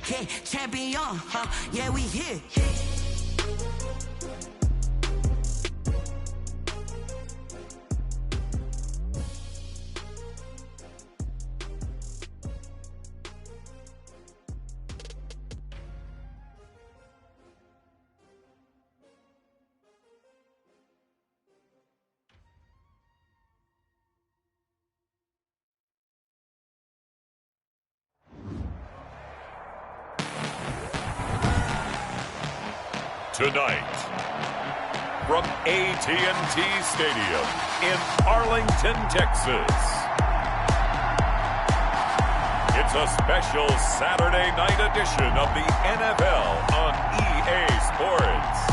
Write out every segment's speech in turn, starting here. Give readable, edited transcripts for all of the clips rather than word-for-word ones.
yeah, champion, yeah, we here. Tonight, from AT&T Stadium in Arlington, Texas, it's a special Saturday night edition of the NFL on EA Sports.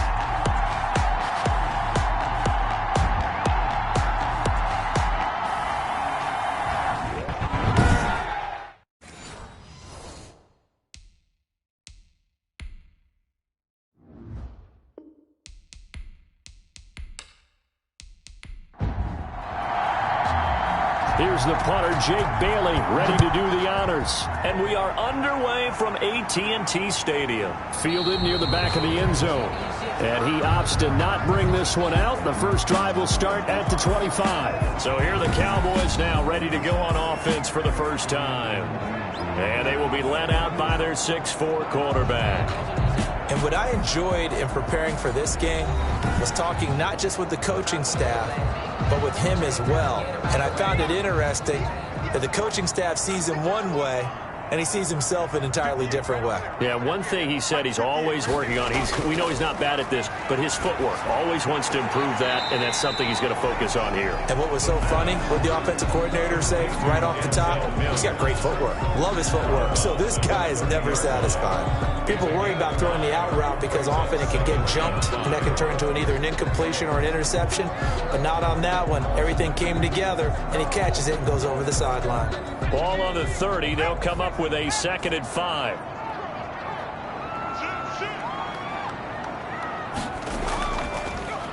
Here's the punter, Jake Bailey, ready to do the honors. And we are underway from AT&T Stadium. Fielded near the back of the end zone. And he opts to not bring this one out. The first drive will start at the 25. So here are the Cowboys now ready to go on offense for the first time. And they will be led out by their 6'4" quarterback. And what I enjoyed in preparing for this game was talking not just with the coaching staff, but with him as well. And I found it interesting that the coaching staff sees him one way, and he sees himself an entirely different way. Yeah, one thing he said he's always working on, we know he's not bad at this, but his footwork, always wants to improve that, and that's something he's going to focus on here. And what was so funny, what the offensive coordinator say right off the top, he's got great footwork. Love his footwork. So this guy is never satisfied. People worry about throwing the out route because often it can get jumped, and that can turn into either an incompletion or an interception, but not on that one. Everything came together, and he catches it and goes over the sideline. Ball on the 30. They'll come up with a 2nd and 5.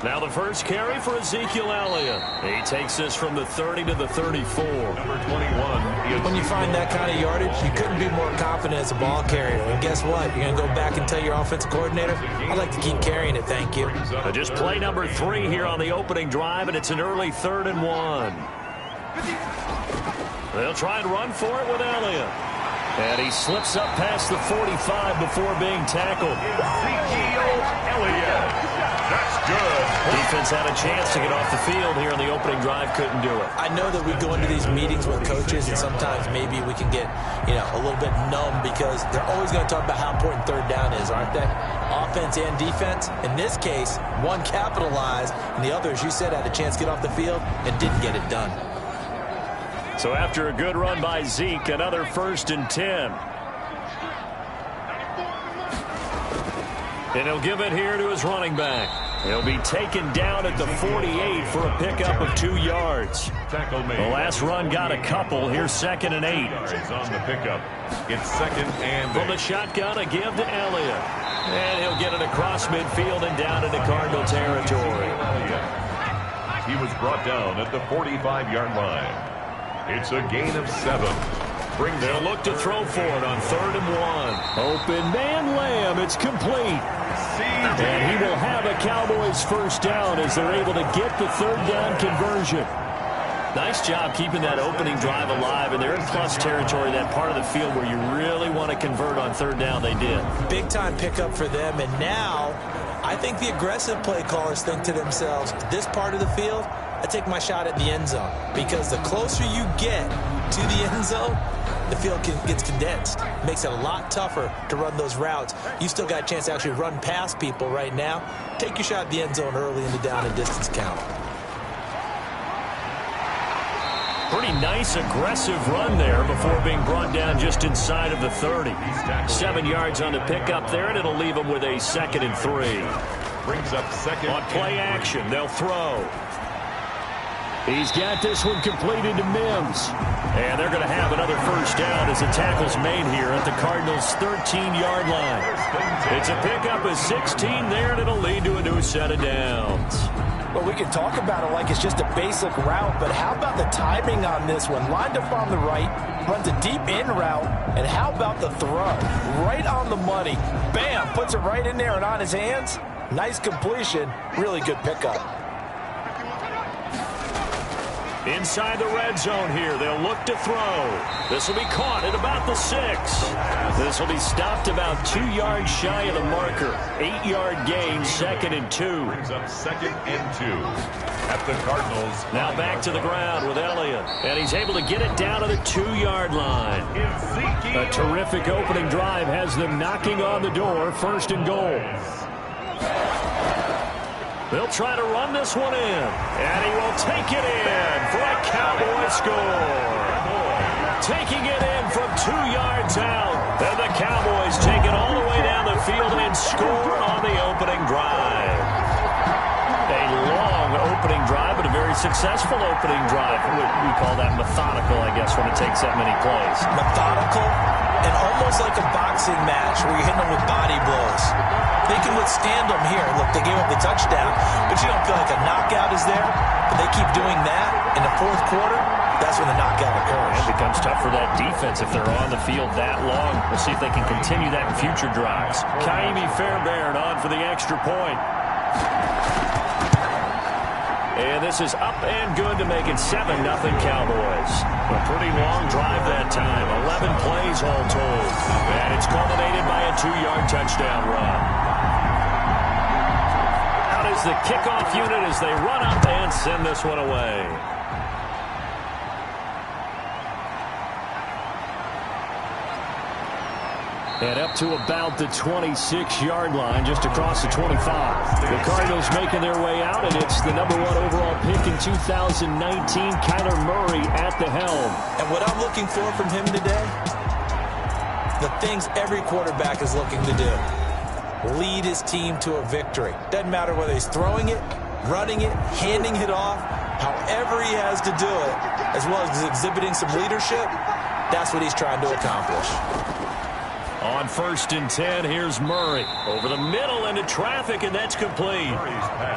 Now the first carry for Ezekiel Elliott. He takes this from the 30 to the 34. Number 21. When you find that kind of yardage, you couldn't be more confident as a ball carrier. And guess what? You're going to go back and tell your offensive coordinator, I'd like to keep carrying it, thank you. Just play number 3 here on the opening drive, and it's an early 3rd and 1. They'll try and run for it with Elliott. And he slips up past the 45 before being tackled. Ezekiel Elliott. That's good. Defense had a chance to get off the field here in the opening drive, couldn't do it. I know that we go into these meetings with coaches, and sometimes maybe we can get, a little bit numb because they're always going to talk about how important third down is, aren't they? Offense and defense. In this case, one capitalized, and the other, as you said, had a chance to get off the field and didn't get it done. So after a good run by Zeke, another 1st and 10. And he'll give it here to his running back. He'll be taken down at the 48 for a pickup of 2 yards. The last run got a couple. Here's 2nd and 8. He's on the pickup. It's 2nd and 8. From the shotgun, a give to Elliott. And he'll get it across midfield and down into Cardinal territory. He was brought down at the 45-yard line. It's a gain of 7. They'll look to throw for it on 3rd and 1. Open man Lamb. It's complete. And he will have a Cowboys first down as they're able to get the 3rd down conversion. Nice job keeping that opening drive alive, and they're in plus territory, that part of the field where you really want to convert on 3rd down. They did. Big-time pickup for them, and now I think the aggressive play callers think to themselves, this part of the field, I take my shot at the end zone, because the closer you get to the end zone, the field gets condensed. Makes it a lot tougher to run those routes. You still got a chance to actually run past people right now. Take your shot at the end zone early in the down and distance count. Pretty nice aggressive run there before being brought down just inside of the 30. 7 yards on the pickup there, and it'll leave them with a 2nd and 3. Brings up 2nd. On play action, they'll throw. He's got this one completed to Mims. And they're going to have another first down as the tackle's made here at the Cardinals' 13-yard line. It's a pickup of 16 there, and it'll lead to a new set of downs. Well, we can talk about it like it's just a basic route, but how about the timing on this one? Lined up on the right, runs a deep in route, and how about the throw? Right on the money. Bam, puts it right in there and on his hands. Nice completion, really good pickup. Inside the red zone here, they'll look to throw. This will be caught at about the 6. This will be stopped about 2 yards shy of the marker. 8-yard gain, 2nd and 2. Brings up 2nd and 2 at the Cardinals. Now back to the ground with Elliott. And he's able to get it down to the 2-yard line. A terrific opening drive has them knocking on the door. 1st and goal. They'll try to run this one in. And he will take it in for a Cowboy score. Taking it in from 2 yards out. And the Cowboys take it all the way down the field and score on the opening drive. A long opening drive, but a very successful opening drive. We call that methodical, I guess, when it takes that many plays. Methodical and almost like a boxing match where you're hitting them with body blows. They can withstand them here. Look, they gave up the touchdown, but you don't feel like a knockout is there. But they keep doing that in the 4th quarter. That's when the knockout occurs. It becomes tough for that defense if they're on the field that long. We'll see if they can continue that in future drives. Kaimi Fairbairn on for the extra point. And this is up and good to make it 7-0 Cowboys. A pretty long drive that time. 11 plays all told. And it's culminated by a 2-yard touchdown run. Out is the kickoff unit as they run up and send this one away. And up to about the 26-yard line, just across the 25. The Cardinals making their way out, and it's the #1 overall pick in 2019, Kyler Murray at the helm. And what I'm looking for from him today, the things every quarterback is looking to do. Lead his team to a victory. Doesn't matter whether he's throwing it, running it, handing it off, however he has to do it, as well as exhibiting some leadership, that's what he's trying to accomplish. On 1st and 10, here's Murray. Over the middle into traffic, and that's complete.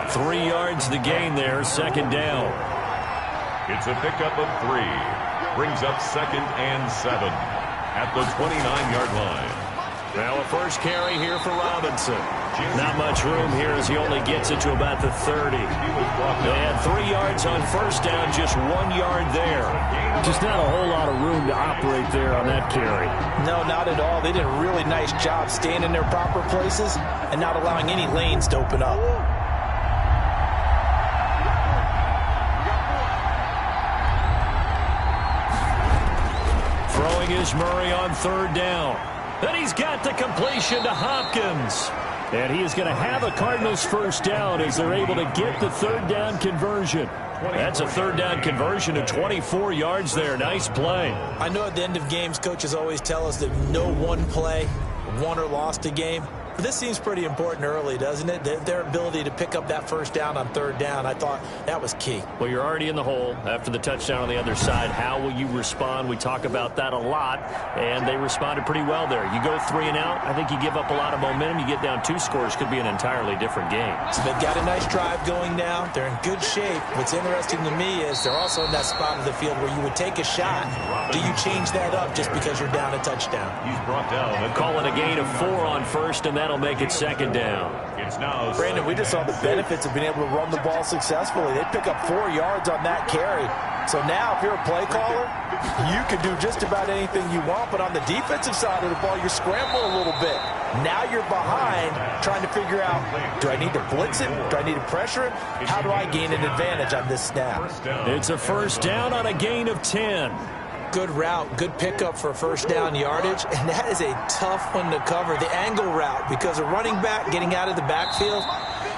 3 yards the gain there, 2nd down. It's a pickup of 3. Brings up 2nd and 7 at the 29-yard line. Now a first carry here for Robinson. Not much room here as he only gets it to about the 30. They had 3 yards on 1st down, just 1 yard there. Just not a whole lot of room to operate there on that carry. No, not at all. They did a really nice job staying in their proper places and not allowing any lanes to open up. Throwing is Murray on 3rd down. Then he's got the completion to Hopkins. And he is going to have a Cardinals 1st down as they're able to get the 3rd down conversion. That's a 3rd down conversion to 24 yards there. Nice play. I know at the end of games, coaches always tell us that no one play won or lost a game. But this seems pretty important early, doesn't it? Their ability to pick up that 1st down on 3rd down, I thought that was key. Well, you're already in the hole after the touchdown on the other side. How will you respond? We talk about that a lot, and they responded pretty well there. You go 3 and out, I think you give up a lot of momentum. You get down 2 scores, could be an entirely different game. So they've got a nice drive going now. They're in good shape. What's interesting to me is they're also in that spot of the field where you would take a shot. Do you change that up just because you're down a touchdown? He's brought down. Call it a gain of 4 on 1st, and that'll make it 2nd down. It's now Brandon, we just saw the benefits of being able to run the ball successfully. They pick up 4 yards on that carry. So now if you're a play caller, you can do just about anything you want. But on the defensive side of the ball, you're scrambling a little bit. Now you're behind trying to figure out, do I need to blitz him? Do I need to pressure him? How do I gain an advantage on this snap? It's a 1st down on a gain of 10. Good route, good pickup for 1st down yardage, and that is a tough one to cover. The angle route, because a running back getting out of the backfield,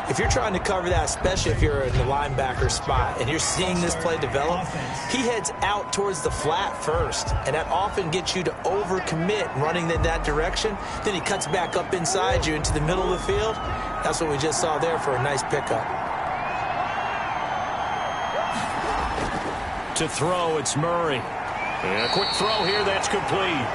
if you're trying to cover that, especially if you're in the linebacker spot and you're seeing this play develop, he heads out towards the flat first, and that often gets you to overcommit running in that direction. Then he cuts back up inside you into the middle of the field. That's what we just saw there for a nice pickup. To throw, it's Murray. And a quick throw here, that's complete.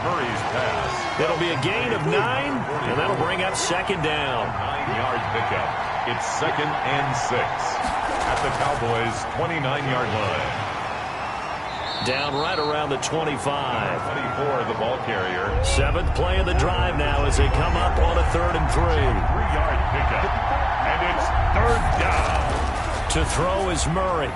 Murray's pass. It'll be a gain of 9, and that'll bring up 2nd down. 9-yard pickup. It's 2nd and 6 at the Cowboys' 29-yard line. Down right around the 25. 24, the ball carrier. 7th play of the drive now as they come up on a 3rd and 3. 3-yard pickup. And it's 3rd down. To throw is Murray.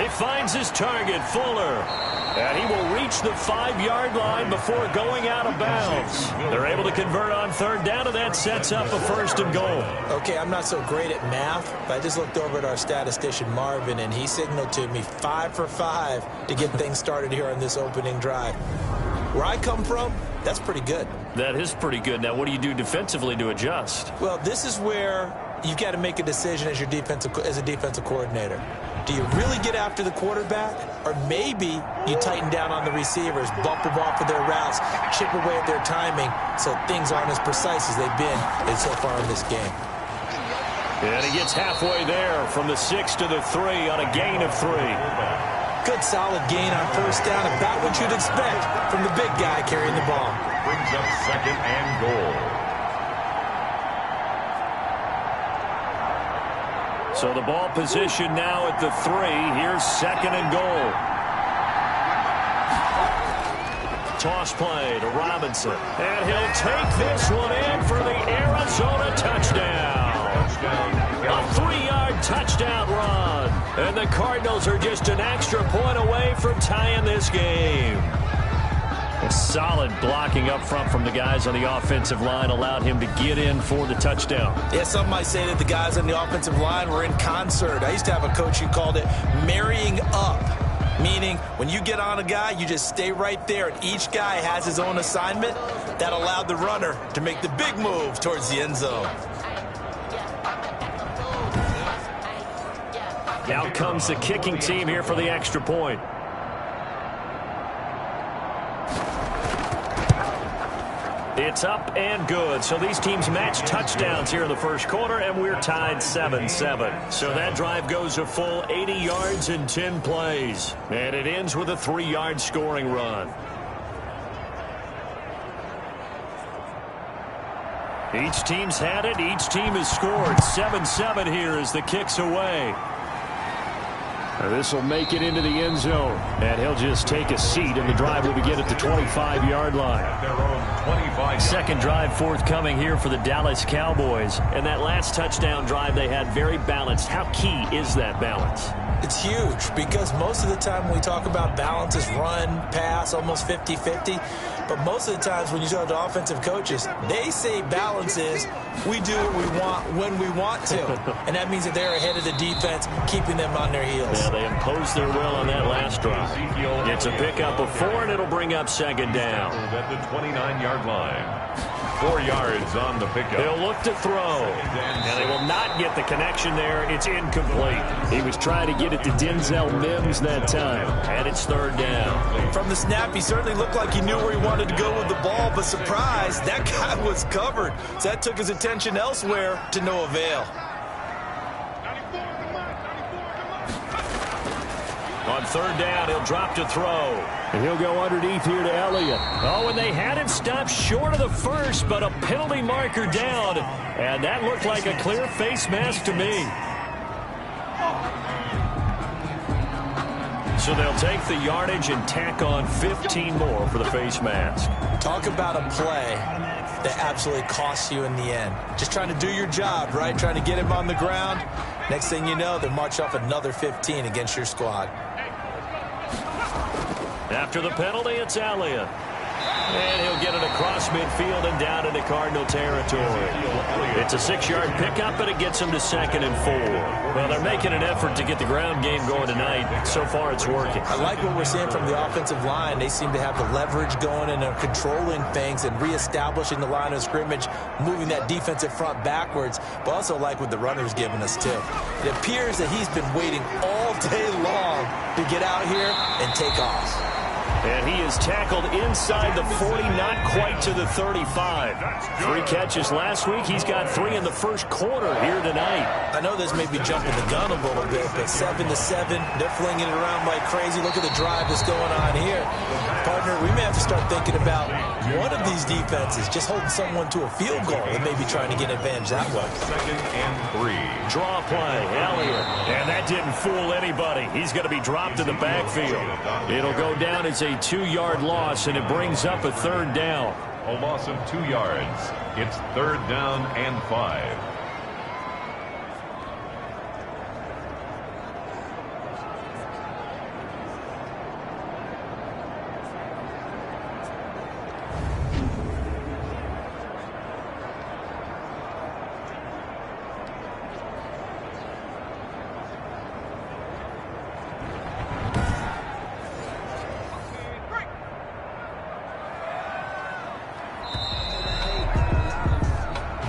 He finds his target, Fuller. And he will reach the 5-yard line before going out of bounds. They're able to convert on 3rd down, and that sets up a 1st and goal. Okay, I'm not so great at math, but I just looked over at our statistician, Marvin, and he signaled to me 5 for 5 to get things started here on this opening drive. Where I come from, that's pretty good. That is pretty good. Now, what do you do defensively to adjust? Well, this is where you've got to make a decision as a defensive coordinator. Do you really get after the quarterback, or maybe you tighten down on the receivers, bump them off of their routes, chip away at their timing so things aren't as precise as they've been so far in this game? And he gets halfway there from the 6 to the 3 on a gain of 3. Good solid gain on 1st down, about what you'd expect from the big guy carrying the ball. Brings up 2nd and goal. So the ball position now at the 3. Here's 2nd and goal. Toss play to Robinson. And he'll take this one in for the Arizona touchdown. A 3-yard touchdown run. And the Cardinals are just an extra point away from tying this game. A solid blocking up front from the guys on the offensive line allowed him to get in for the touchdown. Yeah, some might say that the guys on the offensive line were in concert. I used to have a coach who called it marrying up, meaning when you get on a guy, you just stay right there, and each guy has his own assignment. That allowed the runner to make the big move towards the end zone. Out comes the kicking team here for the extra point. It's up and good. So these teams match touchdowns here in the first quarter, and we're tied 7-7. So that drive goes a full 80 yards in 10 plays. And it ends with a 3-yard scoring run. Each team's had it. Each team has scored. 7-7 here as the kick's away. This will make it into the end zone, and he'll just take a seat, and the drive will begin at the 25-yard line. Their own 25. Second drive forthcoming here for the Dallas Cowboys, and that last touchdown drive they had very balanced. How key is that balance? It's huge, because most of the time when we talk about balance is run, pass, almost 50-50. But most of the times when you talk to offensive coaches, they say balance is we do what we want when we want to. And that means that they're ahead of the defense, keeping them on their heels. Yeah, they imposed their will on that last drive. It's a pickup of 4, and it'll bring up 2nd down. At the 29-yard line. 4 yards on the pickup. They'll look to throw. And they will not get the connection there. It's incomplete. He was trying to get it to Denzel Mims that time. And it's 3rd down. From the snap, he certainly looked like he knew where he wanted to go with the ball, but surprise, that guy was covered. So that took his attention elsewhere to no avail. On 3rd down, he'll drop to throw. And he'll go underneath here to Elliott. Oh, and they had him stopped short of the first, but a penalty marker down. And that looked like a clear face mask to me. So they'll take the yardage and tack on 15 more for the face mask. Talk about a play that absolutely costs you in the end. Just trying to do your job, right? Trying to get him on the ground. Next thing you know, they march off another 15 against your squad. After the penalty, it's Elliott. And he'll get it across midfield and down into Cardinal territory. It's a 6-yard pickup, but it gets him to 2nd and 4. Well, they're making an effort to get the ground game going tonight. So far, it's working. I like what we're seeing from the offensive line. They seem to have the leverage going, and they're controlling things and reestablishing the line of scrimmage, moving that defensive front backwards, but also like what the runner's giving us, too. It appears that he's been waiting all day long to get out here and take off. And he is tackled inside the 40, not quite to the 35. 3 catches last week. He's got 3 in the first quarter here tonight. I know this may be jumping the gun a little bit, but 7-7, they're flinging it around like crazy. Look at the drive that's going on here. Partner, we may have to start thinking about one of these defenses just holding someone to a field goal and maybe trying to get advantage that way. 2nd and 3. Draw play, Elliott. And that didn't fool anybody. He's going to be dropped in the backfield. It'll go down as a 2-yard loss, and it brings up a 3rd down. A loss of 2 yards. It's 3rd down and 5.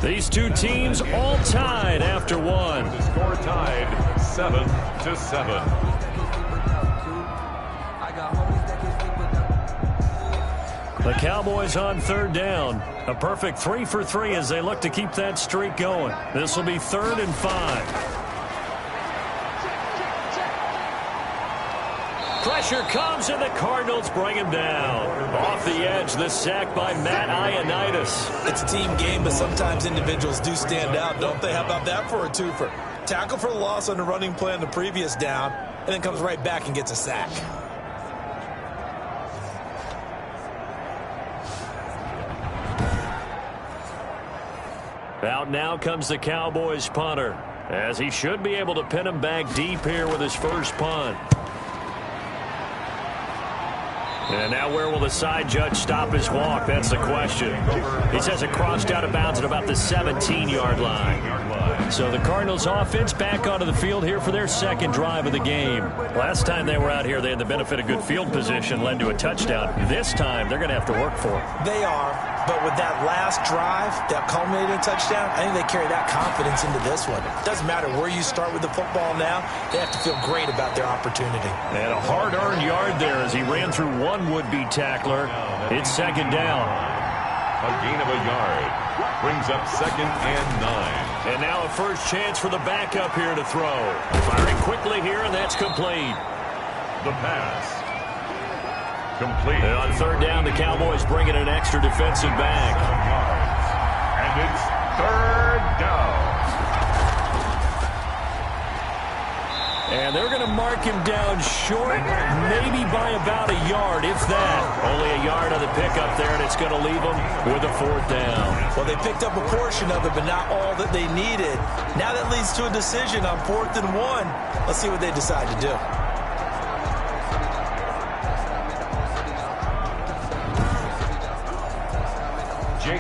These two teams all tied after one. The score tied 7-7. The Cowboys on 3rd down. A perfect 3 for 3 as they look to keep that streak going. This will be 3rd and 5. Pressure comes, and the Cardinals bring him down. Off the edge, the sack by Matt Ioannidis. It's a team game, but sometimes individuals do stand out, don't they? How about that for a twofer? Tackle for the loss on the running play on the previous down, and then comes right back and gets a sack. Out now comes the Cowboys punter, as he should be able to pin him back deep here with his first punt. And now where will the side judge stop his walk? That's the question. He says it crossed out of bounds at about the 17-yard line. So the Cardinals offense back onto the field here for their 2nd drive of the game. Last time they were out here, they had the benefit of good field position, led to a touchdown. This time, they're going to have to work for it. They are, but with that last drive, that culminating touchdown, I think they carry that confidence into this one. It doesn't matter where you start with the football now, they have to feel great about their opportunity. And a hard-earned yard there as he ran through one would-be tackler. It's 2nd down. A gain of a yard. Brings up 2nd and 9. And now a first chance for the backup here to throw. Firing quickly here, and that's complete. The pass. Complete. And on 3rd down, the Cowboys bring in an extra defensive back. And it's 3rd down. And they're going to mark him down short, maybe by about a yard, if that. Only a yard on the pickup there, and it's going to leave them with a 4th down. Well, they picked up a portion of it, but not all that they needed. Now that leads to a decision on 4th and 1. Let's see what they decide to do.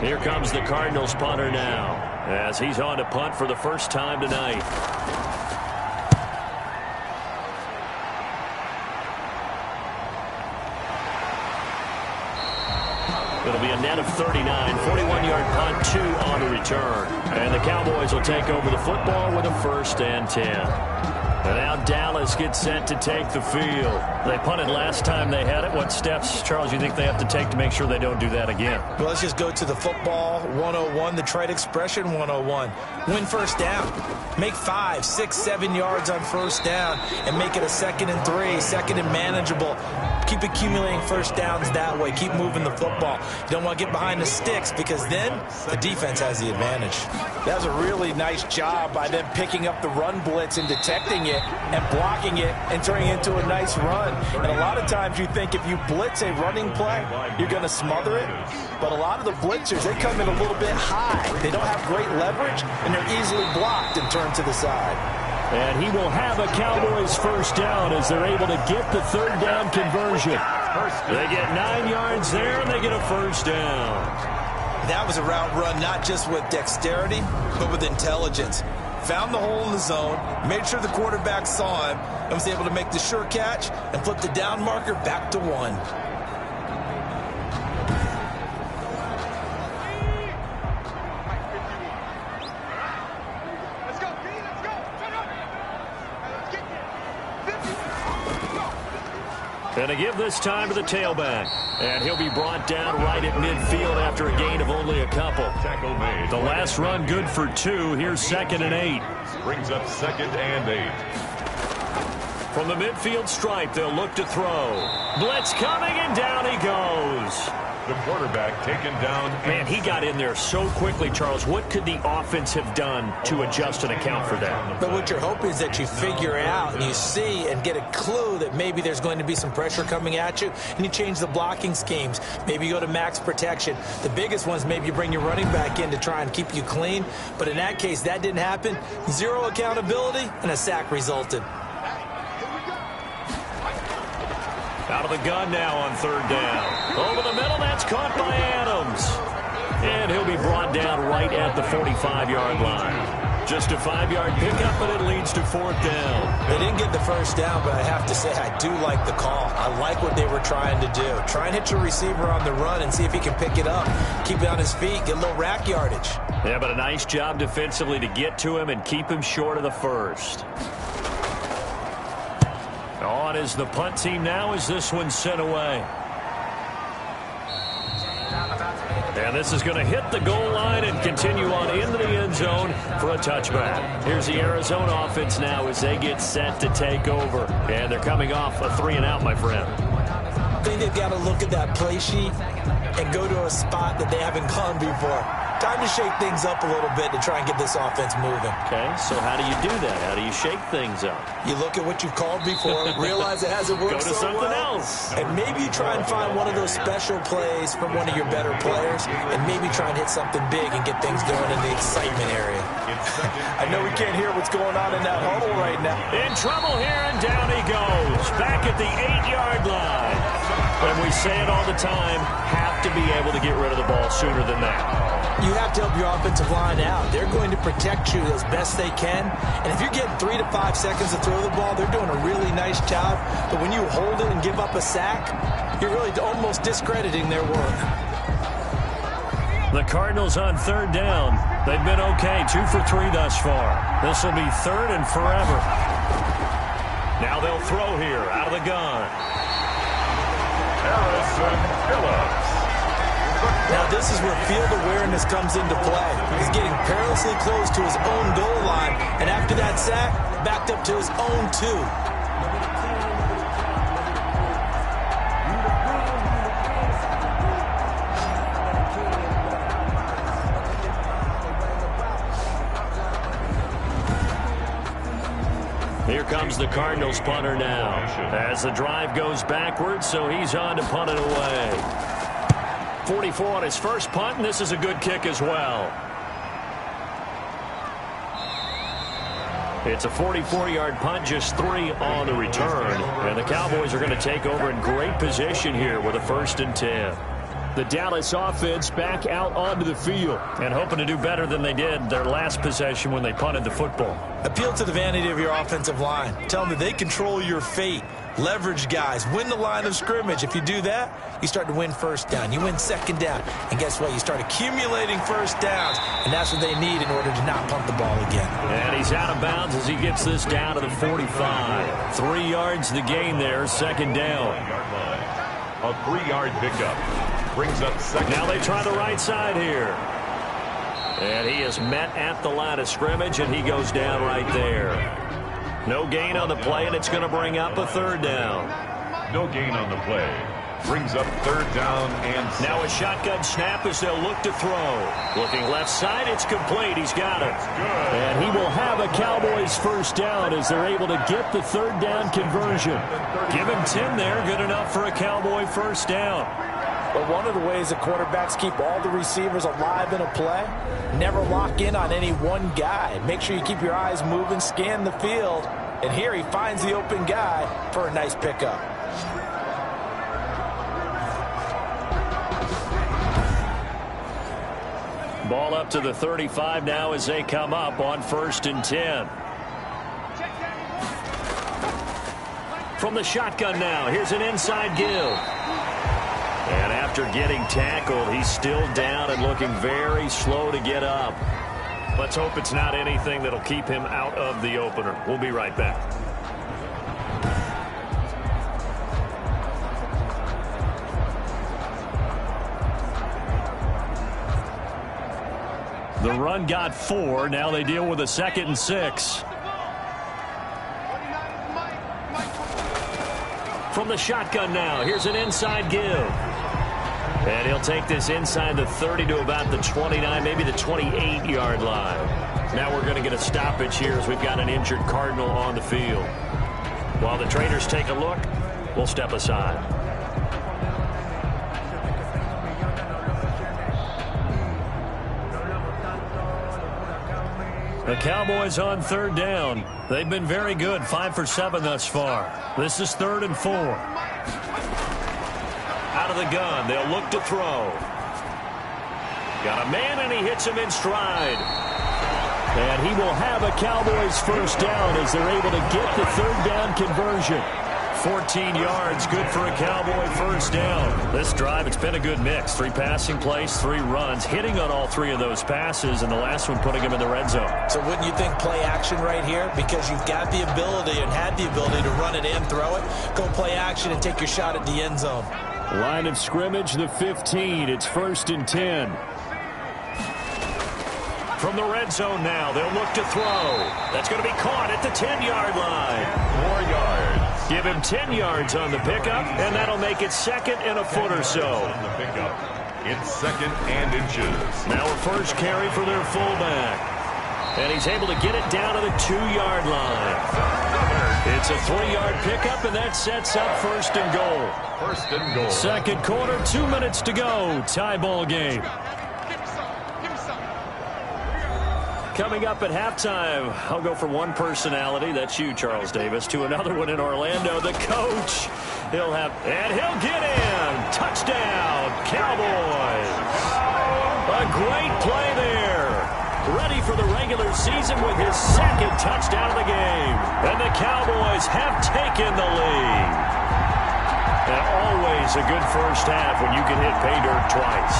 Here comes the Cardinals punter now, as he's on to punt for the first time tonight. It'll be a net of 39, 41-yard punt, 2 on the return. And the Cowboys will take over the football with a 1st and 10. And now Dallas gets set to take the field. They punted last time they had it. What steps, Charles, you think they have to take to make sure they don't do that again? Well, let's just go to the football 101, the trade expression 101. Win 1st down. Make 5, 6, 7 yards on 1st down and make it a 2nd and 3, 2nd and manageable. Keep accumulating 1st downs that way. Keep moving the football. You don't want to get behind the sticks because then the defense has the advantage. That was a really nice job by them picking up the run blitz and detecting it and blocking it and turning it into a nice run. And a lot of times you think if you blitz a running play, you're going to smother it. But a lot of the blitzers, they come in a little bit high. They don't have great leverage, and they're easily blocked and turned to the side. And he will have a Cowboys 1st down as they're able to get the 3rd down conversion. They get 9 yards there, and they get a 1st down. That was a route run not just with dexterity, but with intelligence. Found the hole in the zone, made sure the quarterback saw him, and was able to make the sure catch and flip the down marker back to 1. And to give this time to the tailback. And he'll be brought down right at midfield after a gain of only a couple. The last run good for 2. Here's 2nd and 8. Brings up 2nd and 8. From the midfield stripe, they'll look to throw. Blitz coming, and down he goes. The quarterback taken down. Man, he got in there so quickly, Charles. What could the offense have done to adjust and account for that? But what you're hoping is that you figure out and you see and get a clue that maybe there's going to be some pressure coming at you, and you change the blocking schemes. Maybe you go to max protection. The biggest ones, maybe you bring your running back in to try and keep you clean. But in that case, that didn't happen. 0 accountability, and a sack resulted. Out of the gun now on 3rd down. Over the middle, that's caught by Adams. And he'll be brought down right at the 45-yard line. Just a 5-yard pickup, but it leads to 4th down. They didn't get the 1st down, but I have to say I do like the call. I like what they were trying to do. Try and hit your receiver on the run and see if he can pick it up. Keep it on his feet, get a little rack yardage. Yeah, but a nice job defensively to get to him and keep him short of the 1st. On is the punt team now as this one's sent away. And this is going to hit the goal line and continue on into the end zone for a touchback. Here's the Arizona offense now as they get set to take over. And they're coming off a 3-and-out, my friend. I think they've got to look at that play sheet and go to a spot that they haven't gone before. Time to shake things up a little bit to try and get this offense moving. Okay, so how do you do that? How do you shake things up? You look at what you've called before, realize it hasn't worked Go to so something well, else. and maybe you try and find one of those special plays from one of your better players, and maybe try and hit something big and get things going in the excitement area. I know we can't hear what's going on in that huddle right now. In trouble here, and down he goes. Back at the 8-yard line. And we say it all the time, have to be able to get rid of the ball sooner than that. You have to help your offensive line out. They're going to protect you as best they can. And if you're getting 3 to 5 seconds to throw the ball, they're doing a really nice job. But when you hold it and give up a sack, you're really almost discrediting their work. The Cardinals on 3rd down. They've been okay, 2 for 3 thus far. This will be 3rd and forever. Now they'll throw here out of the gun. Harrison Phillips. Now this is where field awareness comes into play. He's getting perilously close to his own goal line, and after that sack, backed up to his own 2. Here comes the Cardinals punter now as the drive goes backwards, so he's on to punt it away. 44 on his first punt, and this is a good kick as well. It's a 44-yard punt, just 3 on the return. And the Cowboys are going to take over in great position here with a 1st and 10. The Dallas offense back out onto the field and hoping to do better than they did their last possession when they punted the football. Appeal to the vanity of your offensive line. Tell them that they control your fate. Leverage guys. Win the line of scrimmage. If you do that, you start to win 1st down. You win 2nd down. And guess what? You start accumulating 1st downs. And that's what they need in order to not punt the ball again. And he's out of bounds as he gets this down to the 45. 3 yards the gain there, 2nd down. A 3-yard pickup. Brings up 2nd. Now they try the right side here. And he is met at the line of scrimmage, and he goes down right there. No gain on the play, and it's going to bring up a 3rd down. No gain on the play. Brings up 3rd down and 6. Now a shotgun snap as they'll look to throw. Looking left side, it's complete. He's got it. And he will have a Cowboys 1st down as they're able to get the 3rd down conversion. Give him 10 there, good enough for a Cowboy 1st down. But one of the ways that quarterbacks keep all the receivers alive in a play, never lock in on any one guy. Make sure you keep your eyes moving, scan the field. And here he finds the open guy for a nice pickup. Ball up to the 35 now as they come up on 1st and 10. From the shotgun now, here's an inside give. And after getting tackled, he's still down and looking very slow to get up. Let's hope it's not anything that'll keep him out of the opener. We'll be right back. The run got 4. Now they deal with a 2nd and 6. From the shotgun now, here's an inside give. And he'll take this inside the 30 to about the 29, maybe the 28-yard line. Now we're going to get a stoppage here as we've got an injured Cardinal on the field. While the traders take a look, we'll step aside. The Cowboys on 3rd down. They've been very good, 5 for 7 thus far. This is 3rd and 4. Out of the gun, they'll look to throw. Got a man, and he hits him in stride. And he will have a Cowboys first down as they're able to get the 3rd down conversion. 14 yards, good for a Cowboy first down. This drive, it's been a good mix. 3 passing plays, 3 runs, hitting on all 3 of those passes, and the last one putting him in the red zone. So wouldn't you think play action right here? Because you've got the ability and had the ability to run it in, throw it, go play action, and take your shot at the end zone. Line of scrimmage, the 15. It's 1st and 10. From the red zone now, they'll look to throw. That's going to be caught at the 10-yard line. 4 yards. Give him 10 yards on the pickup, and that'll make it 2nd and a foot or so. On the pickup, it's 2nd and inches. Now a first carry for their fullback. And he's able to get it down to the 2-yard line. It's a 3-yard pickup, and that sets up 1st and goal. 1st and goal. 2nd quarter, 2 minutes to go. Tie ball game. Coming up at halftime, I'll go from one personality, that's you, Charles Davis, to another one in Orlando, the coach. He'll get in. Touchdown, Cowboys. A great play there. Ready for the regular season with his 2nd touchdown of the game. And the Cowboys have taken the lead. And always a good first half when you can hit pay dirt twice.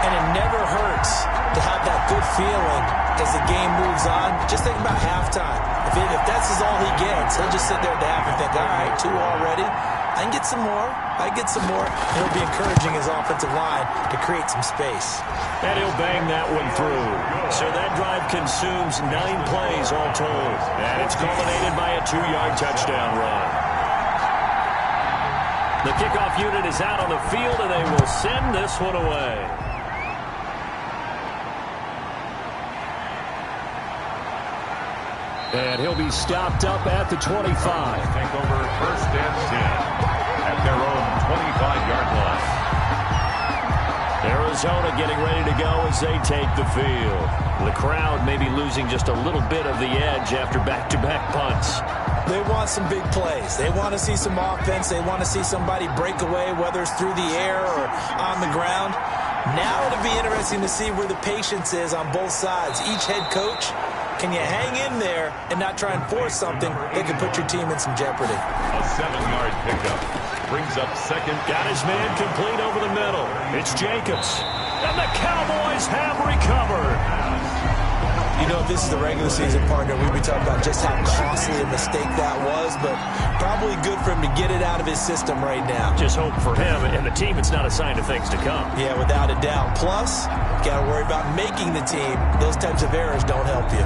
And it never hurts to have that good feeling as the game moves on. Just think about halftime. If that's all he gets, he'll just sit there at the half and think, all right, 2 already. I can get some more. I get some more. And he'll be encouraging his offensive line to create some space. And he'll bang that one through. So that drive consumes 9 plays all told. And it's culminated by a 2-yard touchdown run. The kickoff unit is out on the field, and they will send this one away. And he'll be stopped up at the 25. Take over 1st and 10 at their own 25-yard line. Arizona getting ready to go as they take the field. The crowd may be losing just a little bit of the edge after back-to-back punts. They want some big plays. They want to see some offense. They want to see somebody break away, whether it's through the air or on the ground. Now it'll be interesting to see where the patience is on both sides. Each head coach, can you hang in there and not try and force something that could put your team in some jeopardy? A 7-yard pickup brings up 2nd. Got his man complete over the middle. It's Jacobs. And the Cowboys have recovered. You know, if this is the regular season, partner, we'd be talking about just how costly a mistake that was, but probably good for him to get it out of his system right now. Just hope for him and the team it's not a sign of things to come. Yeah, without a doubt. Plus, you got to worry about making the team. Those types of errors don't help you.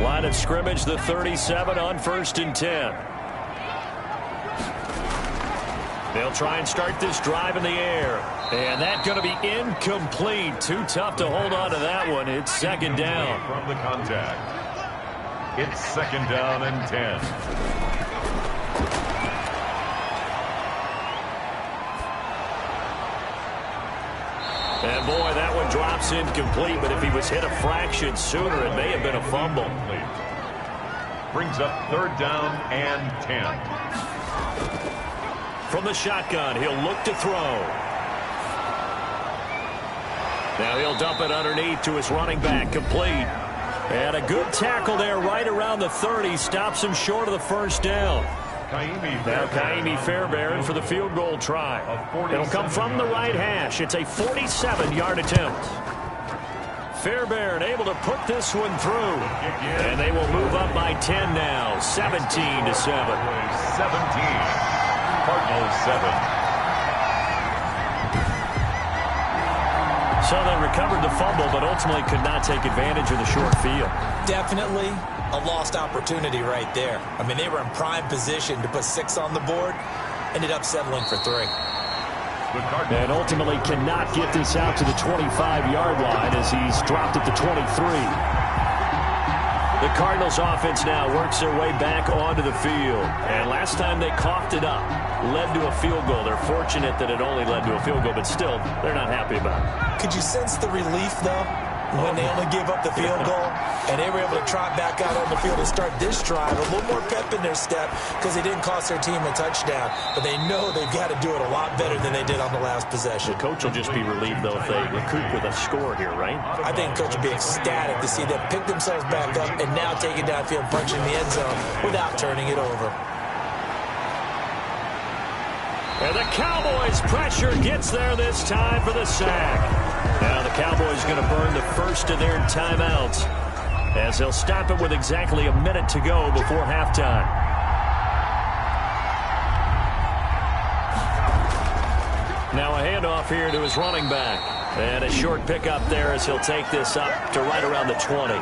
Line of scrimmage, the 37 on 1st and 10. They'll try and start this drive in the air. And that's going to be incomplete. Too tough to hold on to that one. It's 2nd down. From the contact. It's 2nd down and 10. And boy, that one drops incomplete. But if he was hit a fraction sooner, it may have been a fumble. Brings up 3rd down and 10. From the shotgun, he'll look to throw. Now he'll dump it underneath to his running back, complete. And a good tackle there right around the 30. Stops him short of the 1st down. Now Kaimi Fairbairn for the field goal try. It'll come from the right hash. It's a 47-yard attempt. Fairbairn able to put this one through. And they will move up by 10 now, 17-7. 17. Cardinals 7. So they recovered the fumble, but ultimately could not take advantage of the short field. Definitely a lost opportunity right there. I mean, they were in prime position to put 6 on the board, ended up settling for 3. And ultimately cannot get this out to the 25-yard line as he's dropped at the 23. The Cardinals offense now works their way back onto the field. And last time they coughed it up, led to a field goal. They're fortunate that it only led to a field goal, but still, they're not happy about it. Could you sense the relief, though, when they only gave up the field goal and they were able to trot back out on the field and start this drive? A little more pep in their step because they didn't cost their team a touchdown, but they know they've got to do it a lot better than they did on the last possession. The coach will just be relieved, though, if they recoup with a score here, right? I think the coach will be ecstatic to see them pick themselves back up and now take it downfield, punching the end zone without turning it over. And the Cowboys' pressure gets there this time for the sack. Now the Cowboys going to burn the first of their timeouts as they'll stop it with exactly a minute to go before halftime. Now a handoff here to his running back. And a short pickup there as he'll take this up to right around the 20.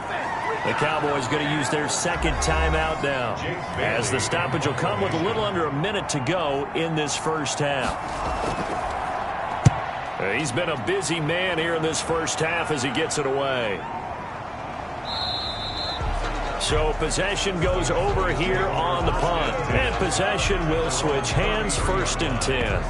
The Cowboys going to use their second timeout now, as the stoppage will come with a little under a minute to go in this first half. He's been a busy man here in this first half as he gets it away. So possession goes over here on the punt, and possession will switch hands, 1st and 10.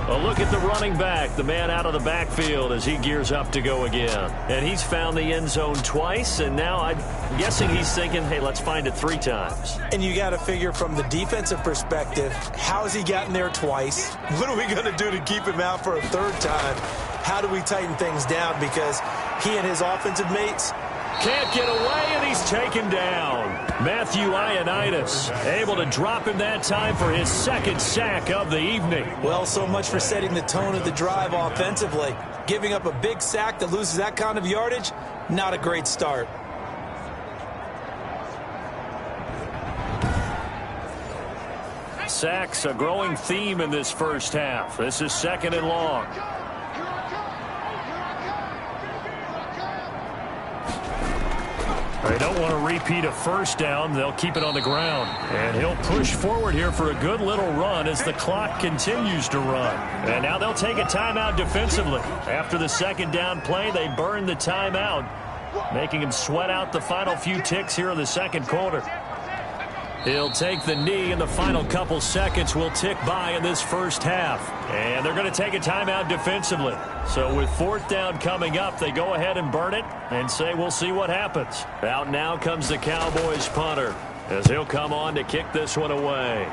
A look at the running back, the man out of the backfield as he gears up to go again. And he's found the end zone twice, and now I'm guessing he's thinking, hey, let's find it 3 times. And you got to figure from the defensive perspective, how has he gotten there twice? What are we going to do to keep him out for a 3rd time? How do we tighten things down? Because he and his offensive mates can't get away, and he's taken down. Matthew Ioannidis able to drop him that time for his 2nd sack of the evening. Well, so much for setting the tone of the drive offensively. Giving up a big sack that loses that kind of yardage, not a great start. Sacks, a growing theme in this first half. This is 2nd and long. They don't want to repeat a first down. They'll keep it on the ground. And he'll push forward here for a good little run as the clock continues to run. And now they'll take a timeout defensively. After the 2nd down play, they burn the timeout, making him sweat out the final few ticks here in the 2nd quarter. He'll take the knee, and the final couple seconds will tick by in this first half. And they're going to take a timeout defensively. So with 4th down coming up, they go ahead and burn it and say we'll see what happens. Out now comes the Cowboys punter as he'll come on to kick this one away.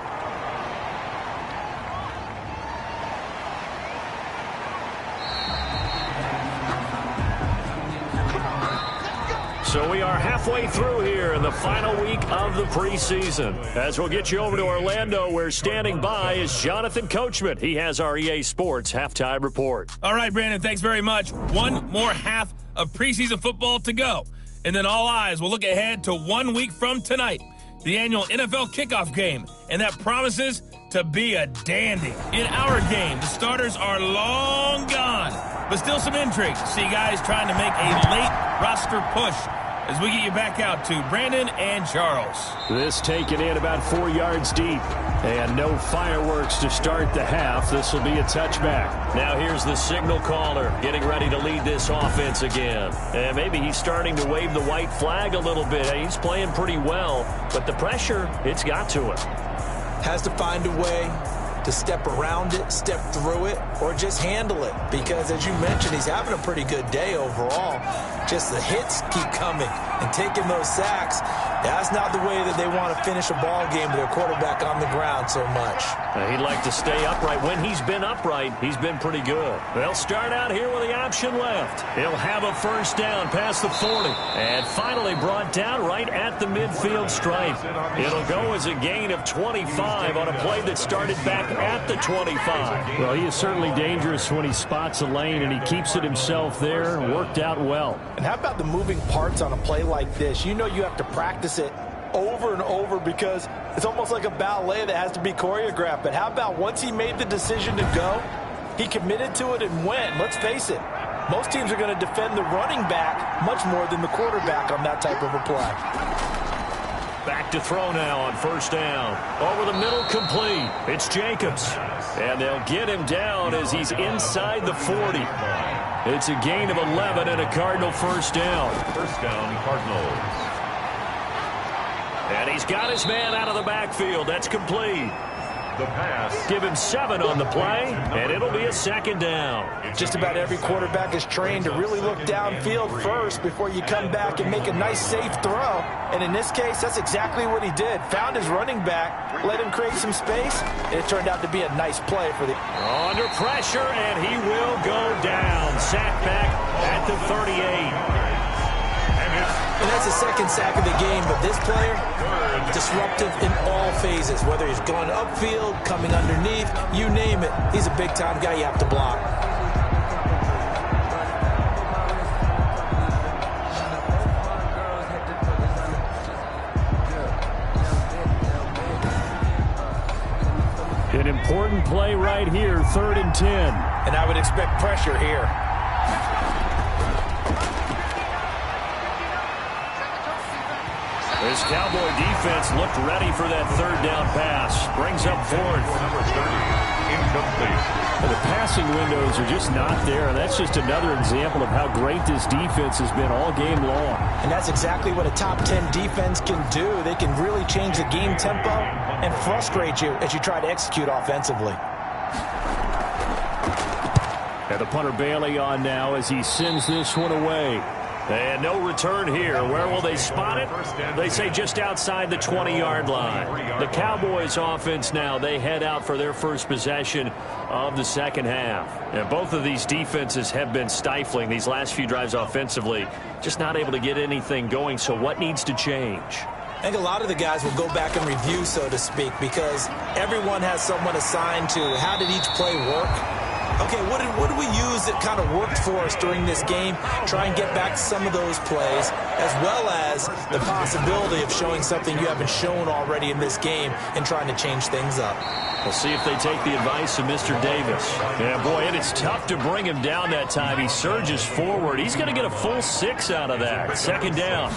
So we are halfway through here in the final week of the preseason. As we'll get you over to Orlando, where standing by is Jonathan Coachman. He has our EA Sports halftime report. All right, Brandon, thanks very much. One more half of preseason football to go. And then all eyes will look ahead to 1 week from tonight, the annual NFL kickoff game. And that promises to be a dandy. In our game, the starters are long gone, but still some intrigue. See guys trying to make a late roster push as we get you back out to Brandon and Charles. This taken in about 4 yards deep. And no fireworks to start the half. This will be a touchback. Now here's the signal caller getting ready to lead this offense again. And maybe he's starting to wave the white flag a little bit. He's playing pretty well, but the pressure, it's got to him. Has to find a way to step around it, step through it, or just handle it. Because as you mentioned, he's having a pretty good day overall. Just the hits keep coming and taking those sacks. That's not the way that they want to finish a ball game with their quarterback on the ground so much. He'd like to stay upright. When he's been upright, he's been pretty good. They'll start out here with the option left. He'll have a first down past the 40. And finally brought down right at the midfield stripe. It'll go as a gain of 25 on a play that started back at the 25. Well, he is certainly dangerous when he spots a lane, and he keeps it himself there. Worked out well. And how about the moving parts on a play like this? You know you have to practice it over and over because it's almost like a ballet that has to be choreographed. But how about once he made the decision to go, he committed to it and went. Let's face it, Most teams are going to defend the running back much more than the quarterback on that type of a play. Back to throw now on first down. Over the middle, complete. It's Jacobs. And they'll get him down as he's inside the 40. It's a gain of 11 and a Cardinal first down. First down, Cardinals. And he's got his man out of the backfield. That's complete. The pass. Give him 7 on the play, and it'll be a second down. Just about every quarterback is trained to really look downfield first before you come back and make a nice, safe throw. And in this case, that's exactly what he did. Found his running back, let him create some space, and it turned out to be a nice play for the... Under pressure, and he will go down. Sack back at the 38. And that's the second sack of the game, but this player, disruptive in all phases, whether he's going upfield, coming underneath, you name it. He's a big-time guy you have to block. An important play right here, 3rd and 10. And I would expect pressure here. This Cowboy defense looked ready for that 3rd down pass. Brings up 4th. Number 30, incomplete. The passing windows are just not there. And that's just another example of how great this defense has been all game long. And that's exactly what a top 10 defense can do. They can really change the game tempo and frustrate you as you try to execute offensively. And the punter Bailey on now as he sends this one away. And no return here. Where will they spot it? They say just outside the 20-yard line. The Cowboys offense now, they head out for their first possession of the second half. And both of these defenses have been stifling these last few drives offensively. Just not able to get anything going. So what needs to change? I think a lot of the guys will go back and review, so to speak, because everyone has someone assigned to how did each play work. Okay, what did we use that kind of worked for us during this game? Try and get back to some of those plays, as well as the possibility of showing something you haven't shown already in this game and trying to change things up. We'll see if they take the advice of Mr. Davis. Yeah, boy, and it's tough to bring him down that time. He surges forward. He's going to get a full 6 out of that. Second down.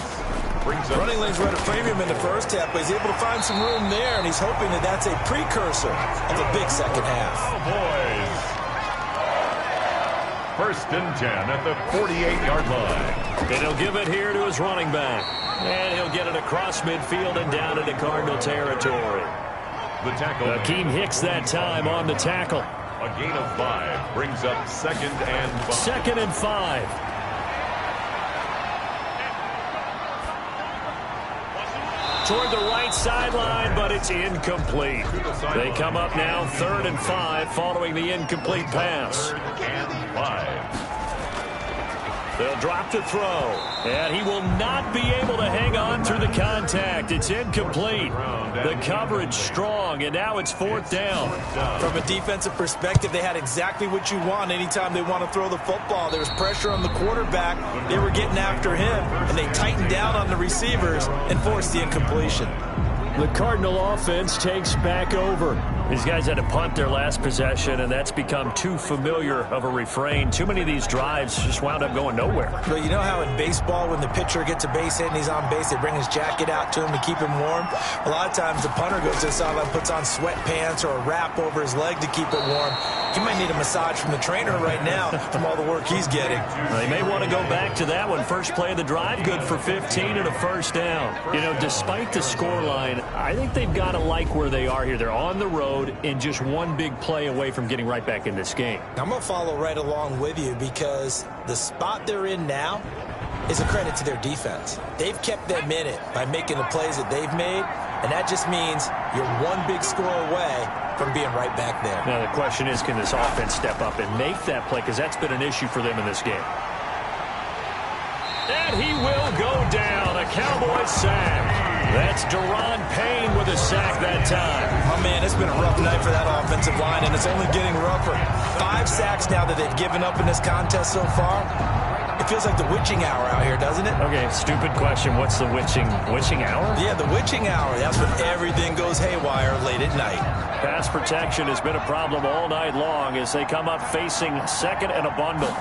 Running lanes were at a premium in the first half, but he's able to find some room there, and he's hoping that that's a precursor of a big second half. Boys. First and 10 at the 48-yard line. And he'll give it here to his running back. And he'll get it across midfield and down into Cardinal territory. The tackle. Akeem Hicks that time on the tackle. A gain of 5 brings up 2nd and 5. 2nd and 5. Toward the right sideline, but it's incomplete. They come up now 3rd and 5 following the incomplete pass. 3rd and 5. They'll drop to throw, and he will not be able to hang on through the contact. It's incomplete. The coverage strong, and now it's 4th down. From a defensive perspective, they had exactly what you want anytime they want to throw the football. There was pressure on the quarterback. They were getting after him, and they tightened down on the receivers and forced the incompletion. The Cardinal offense takes back over. These guys had to punt their last possession, and that's become too familiar of a refrain. Too many of these drives just wound up going nowhere. But you know how in baseball, when the pitcher gets a base hit and he's on base, they bring his jacket out to him to keep him warm? A lot of times the punter goes to the sideline, puts on sweatpants or a wrap over his leg to keep it warm. He might need a massage from the trainer right now from all the work he's getting. They may want to go back to that one. First play of the drive, good for 15 and a first down. You know, despite the scoreline, I think they've got to like where they are here. They're on the road and just one big play away from getting right back in this game. I'm going to follow right along with you because the spot they're in now is a credit to their defense. They've kept them in it by making the plays that they've made, and that just means you're one big score away from being right back there. Now the question is, can this offense step up and make that play? Because that's been an issue for them in this game. And he will go down. A Cowboys sack. That's Deron Payne with a sack that time. Oh, man, it's been a rough night for that offensive line, and it's only getting rougher. 5 sacks now that they've given up in this contest so far. It feels like the witching hour out here, doesn't it? Okay, stupid question. What's the witching hour? Yeah, the witching hour. That's when everything goes haywire late at night. Pass protection has been a problem all night long as they come up facing 2nd and a bundle.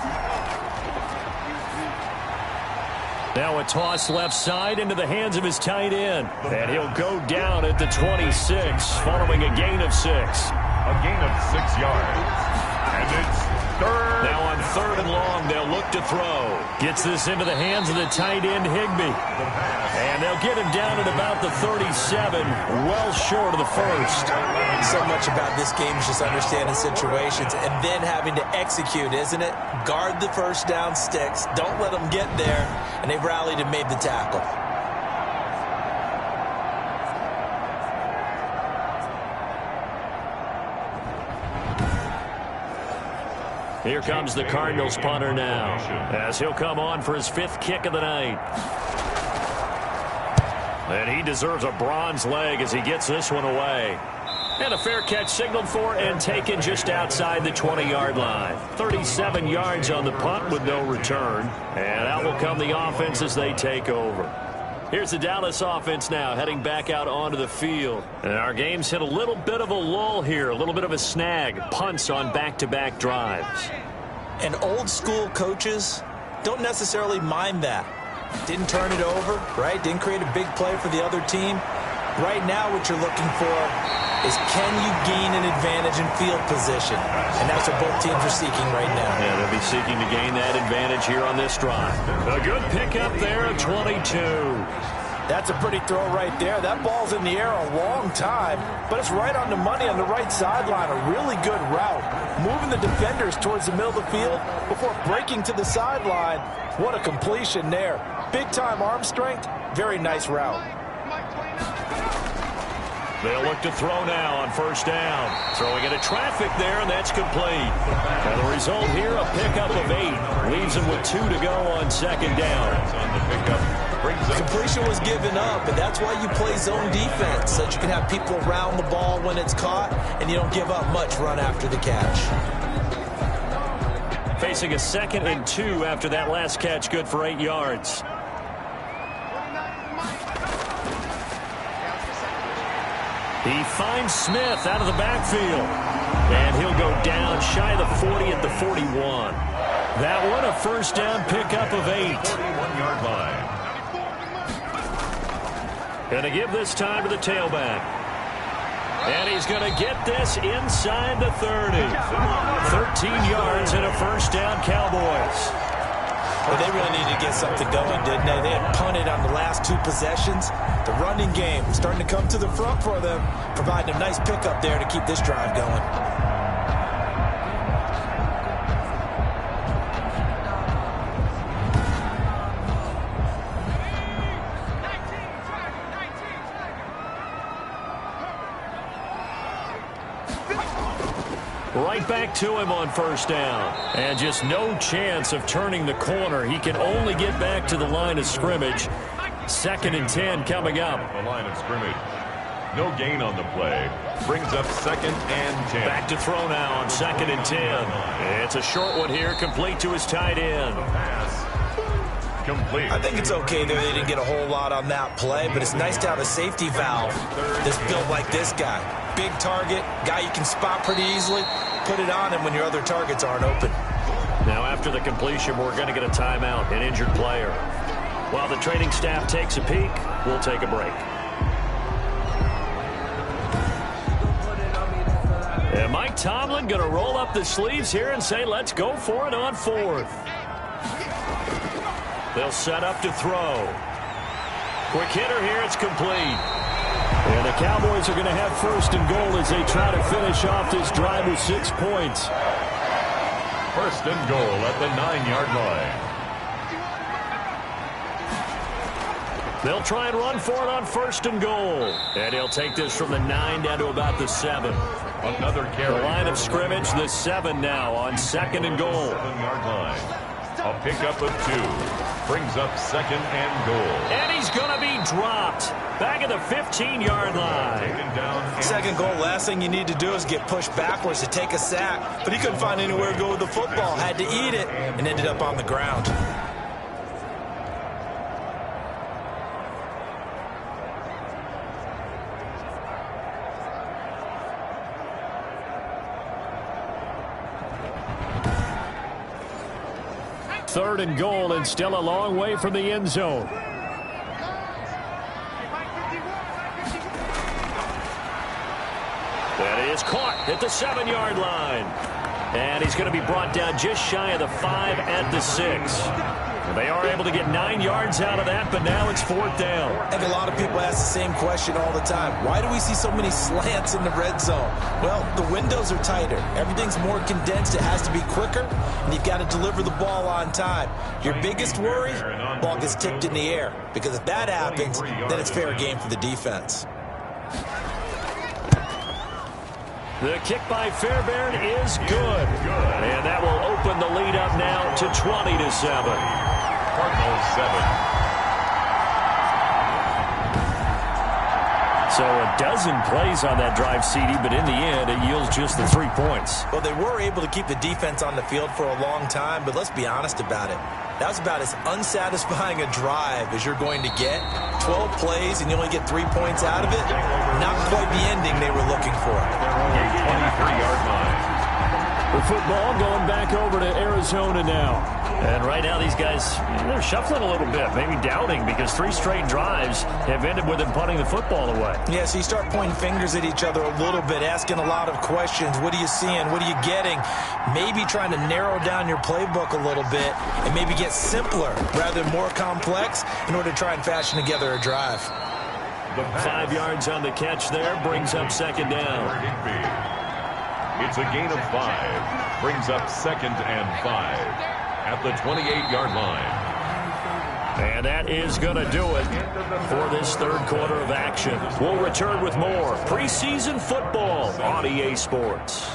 Now a toss left side into the hands of his tight end. And he'll go down at the 26 following a gain of 6. A gain of 6 yards. And it's third. Now on 3rd and long, they'll look to throw. Gets this into the hands of the tight end, Higbee. And they'll get him down at about the 37, well short of the first. So much about this game is just understanding situations and then having to execute, isn't it? Guard the first down sticks. Don't let them get there. And they rallied and made the tackle. Here comes the Cardinals punter now, as he'll come on for his 5th kick of the night. And he deserves a bronze leg as he gets this one away. And a fair catch signaled for and taken just outside the 20-yard line. 37 yards on the punt with no return. And out will come the offense as they take over. Here's the Dallas offense now heading back out onto the field. And our game's hit a little bit of a lull here, a little bit of a snag. Punts on back-to-back drives. And old school coaches don't necessarily mind that. Didn't turn it over, right? Didn't create a big play for the other team. Right now what you're looking for is can you gain an advantage in field position? And that's what both teams are seeking right now. Yeah, they'll be seeking to gain that advantage here on this drive. A good pickup there at 22. That's a pretty throw right there. That ball's in the air a long time, but it's right on the money on the right sideline. A really good route. Moving the defenders towards the middle of the field before breaking to the sideline. What a completion there. Big-time arm strength. Very nice route. They'll look to throw now on 1st down. Throwing into traffic there, and that's complete. And the result here, a pickup of 8. Leaves them with 2 to go on 2nd down. On the pickup. Completion was given up, but that's why you play zone defense, so that you can have people around the ball when it's caught, and you don't give up much run after the catch. Facing a 2nd and 2 after that last catch, good for 8 yards. He finds Smith out of the backfield. And he'll go down shy of the 40 at the 41. That one, a 1st down pickup of 8. 41-yard line. Going to give this time to the tailback. And he's going to get this inside the 30. 13 yards and a 1st down, Cowboys. Well, they really needed to get something going, didn't they? They had punted on the last 2 possessions. The running game starting to come to the front for them, providing a nice pickup there to keep this drive going. Right back to him on 1st down. And just no chance of turning the corner. He can only get back to the line of scrimmage. 2nd and 10 coming up. The line of scrimmage. No gain on the play. Brings up 2nd and 10. Back to throw now on 2nd and 10. It's a short one here, complete to his tight end. Pass. Complete. I think it's okay there. They didn't get a whole lot on that play, but it's nice to have a safety valve that's built like this guy. Big target, guy you can spot pretty easily. Put it on him when your other targets aren't open. Now after the completion, we're going to get a timeout, an injured player. While the training staff takes a peek, we'll take a break. And Mike Tomlin going to roll up the sleeves here and say, let's go for it on 4th. They'll set up to throw. Quick hitter here, it's complete. And the Cowboys are going to have 1st and goal as they try to finish off this drive with 6 points. 1st and goal at the 9-yard line. They'll try and run for it on 1st and goal. And he'll take this from the 9 down to about the 7. Another carry. The line of scrimmage, the 7 now on 2nd and goal. 7-yard line. A pickup of 2. Brings up 2nd and goal. And he's going to be dropped. Back at the 15-yard line. Taken down. 2nd goal, last thing you need to do is get pushed backwards to take a sack. But he couldn't find anywhere to go with the football. Had to eat it and ended up on the ground. 3rd and goal and still a long way from the end zone. That is caught at the 7-yard line. And he's going to be brought down just shy of the 5 at the 6. They are able to get 9 yards out of that, but now it's 4th down. I think a lot of people ask the same question all the time. Why do we see so many slants in the red zone? Well, the windows are tighter. Everything's more condensed. It has to be quicker, and you've got to deliver the ball on time. Your biggest worry, ball gets tipped in the air, because if that happens, then it's fair game for the defense. The kick by Fairbairn is good. And that will open the lead up now to 20-7. Cardinals 7. So a dozen plays on that drive, CD, but in the end, it yields just the 3 points. Well, they were able to keep the defense on the field for a long time, but let's be honest about it. That was about as unsatisfying a drive as you're going to get. 12 plays and you only get 3 points out of it. Not quite the ending they were looking for. A 23-yard line. The football going back over to Arizona now. And right now these guys, they're shuffling a little bit, maybe doubting, because 3 straight drives have ended with them punting the football away. Yeah, so you start pointing fingers at each other a little bit, asking a lot of questions. What are you seeing? What are you getting? Maybe trying to narrow down your playbook a little bit and maybe get simpler rather than more complex in order to try and fashion together a drive. 5 yards on the catch there, brings up 2nd down. It's a gain of 5. Brings up 2nd and 5 at the 28-yard line. And that is going to do it for this 3rd quarter of action. We'll return with more preseason football on EA Sports.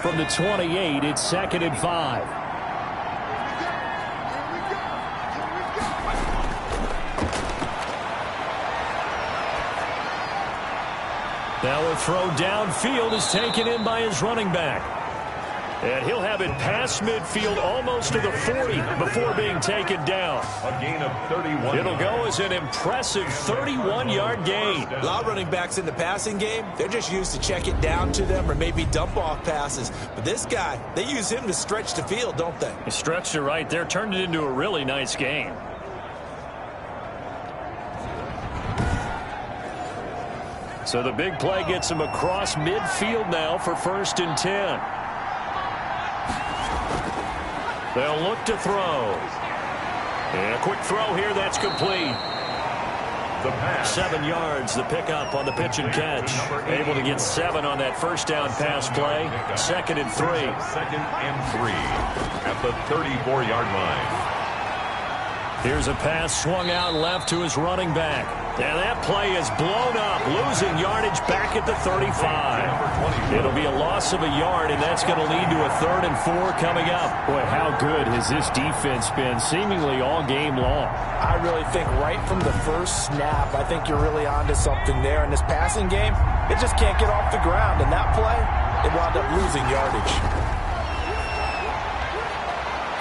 From the 28, it's 2nd and 5. Now a throw downfield is taken in by his running back. And he'll have it past midfield almost to the 40 before being taken down. A gain of 31. It'll go as an impressive 31-yard gain. A lot of running backs in the passing game, they're just used to check it down to them or maybe dump off passes. But this guy, they use him to stretch the field, don't they? He stretched it right there, turned it into a really nice game. So the big play gets him across midfield now for 1st and 10. They'll look to throw. And a quick throw here, that's complete. The pass. 7 yards, the pickup on the pitch and catch. Able to get 7 on that 1st down pass play. 2nd and 3. 2nd and 3 at the 34-yard line. Here's a pass swung out left to his running back. And that play is blown up, losing yardage back at the 35. It'll be a loss of a yard, and that's going to lead to a 3rd and 4 coming up. Boy, how good has this defense been seemingly all game long? I really think right from the first snap, I think you're really onto something there. In this passing game, it just can't get off the ground. And that play, it wound up losing yardage.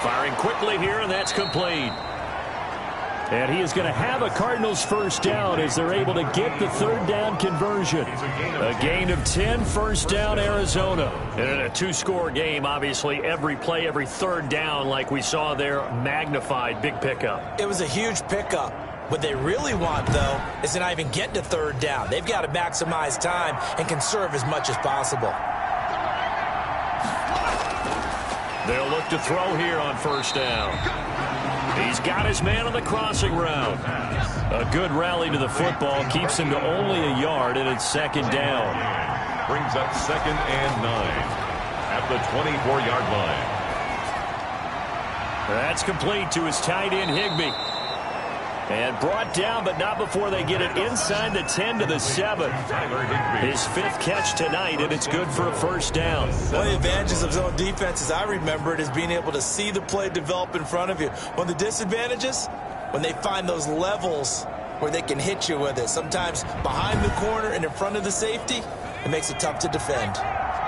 Firing quickly here, and that's complete. And he is going to have a Cardinals 1st down as they're able to get the 3rd down conversion. A gain of 10, 1st down, Arizona. And in a 2-score game, obviously, every play, every 3rd down, like we saw there, magnified, big pickup. It was a huge pickup. What they really want, though, is to not even get to 3rd down. They've got to maximize time and conserve as much as possible. They'll look to throw here on 1st down. He's got his man on the crossing route. A good rally to the football keeps him to only a yard, and it's 2nd down. Brings up 2nd and 9 at the 24-yard line. That's complete to his tight end, Higbee. And brought down, but not before they get it inside the 10 to the 7. His 5th catch tonight, and it's good for a 1st down. One of the advantages of zone defense, as I remember it, is being able to see the play develop in front of you. One of the disadvantages, when they find those levels where they can hit you with it. Sometimes behind the corner and in front of the safety, it makes it tough to defend.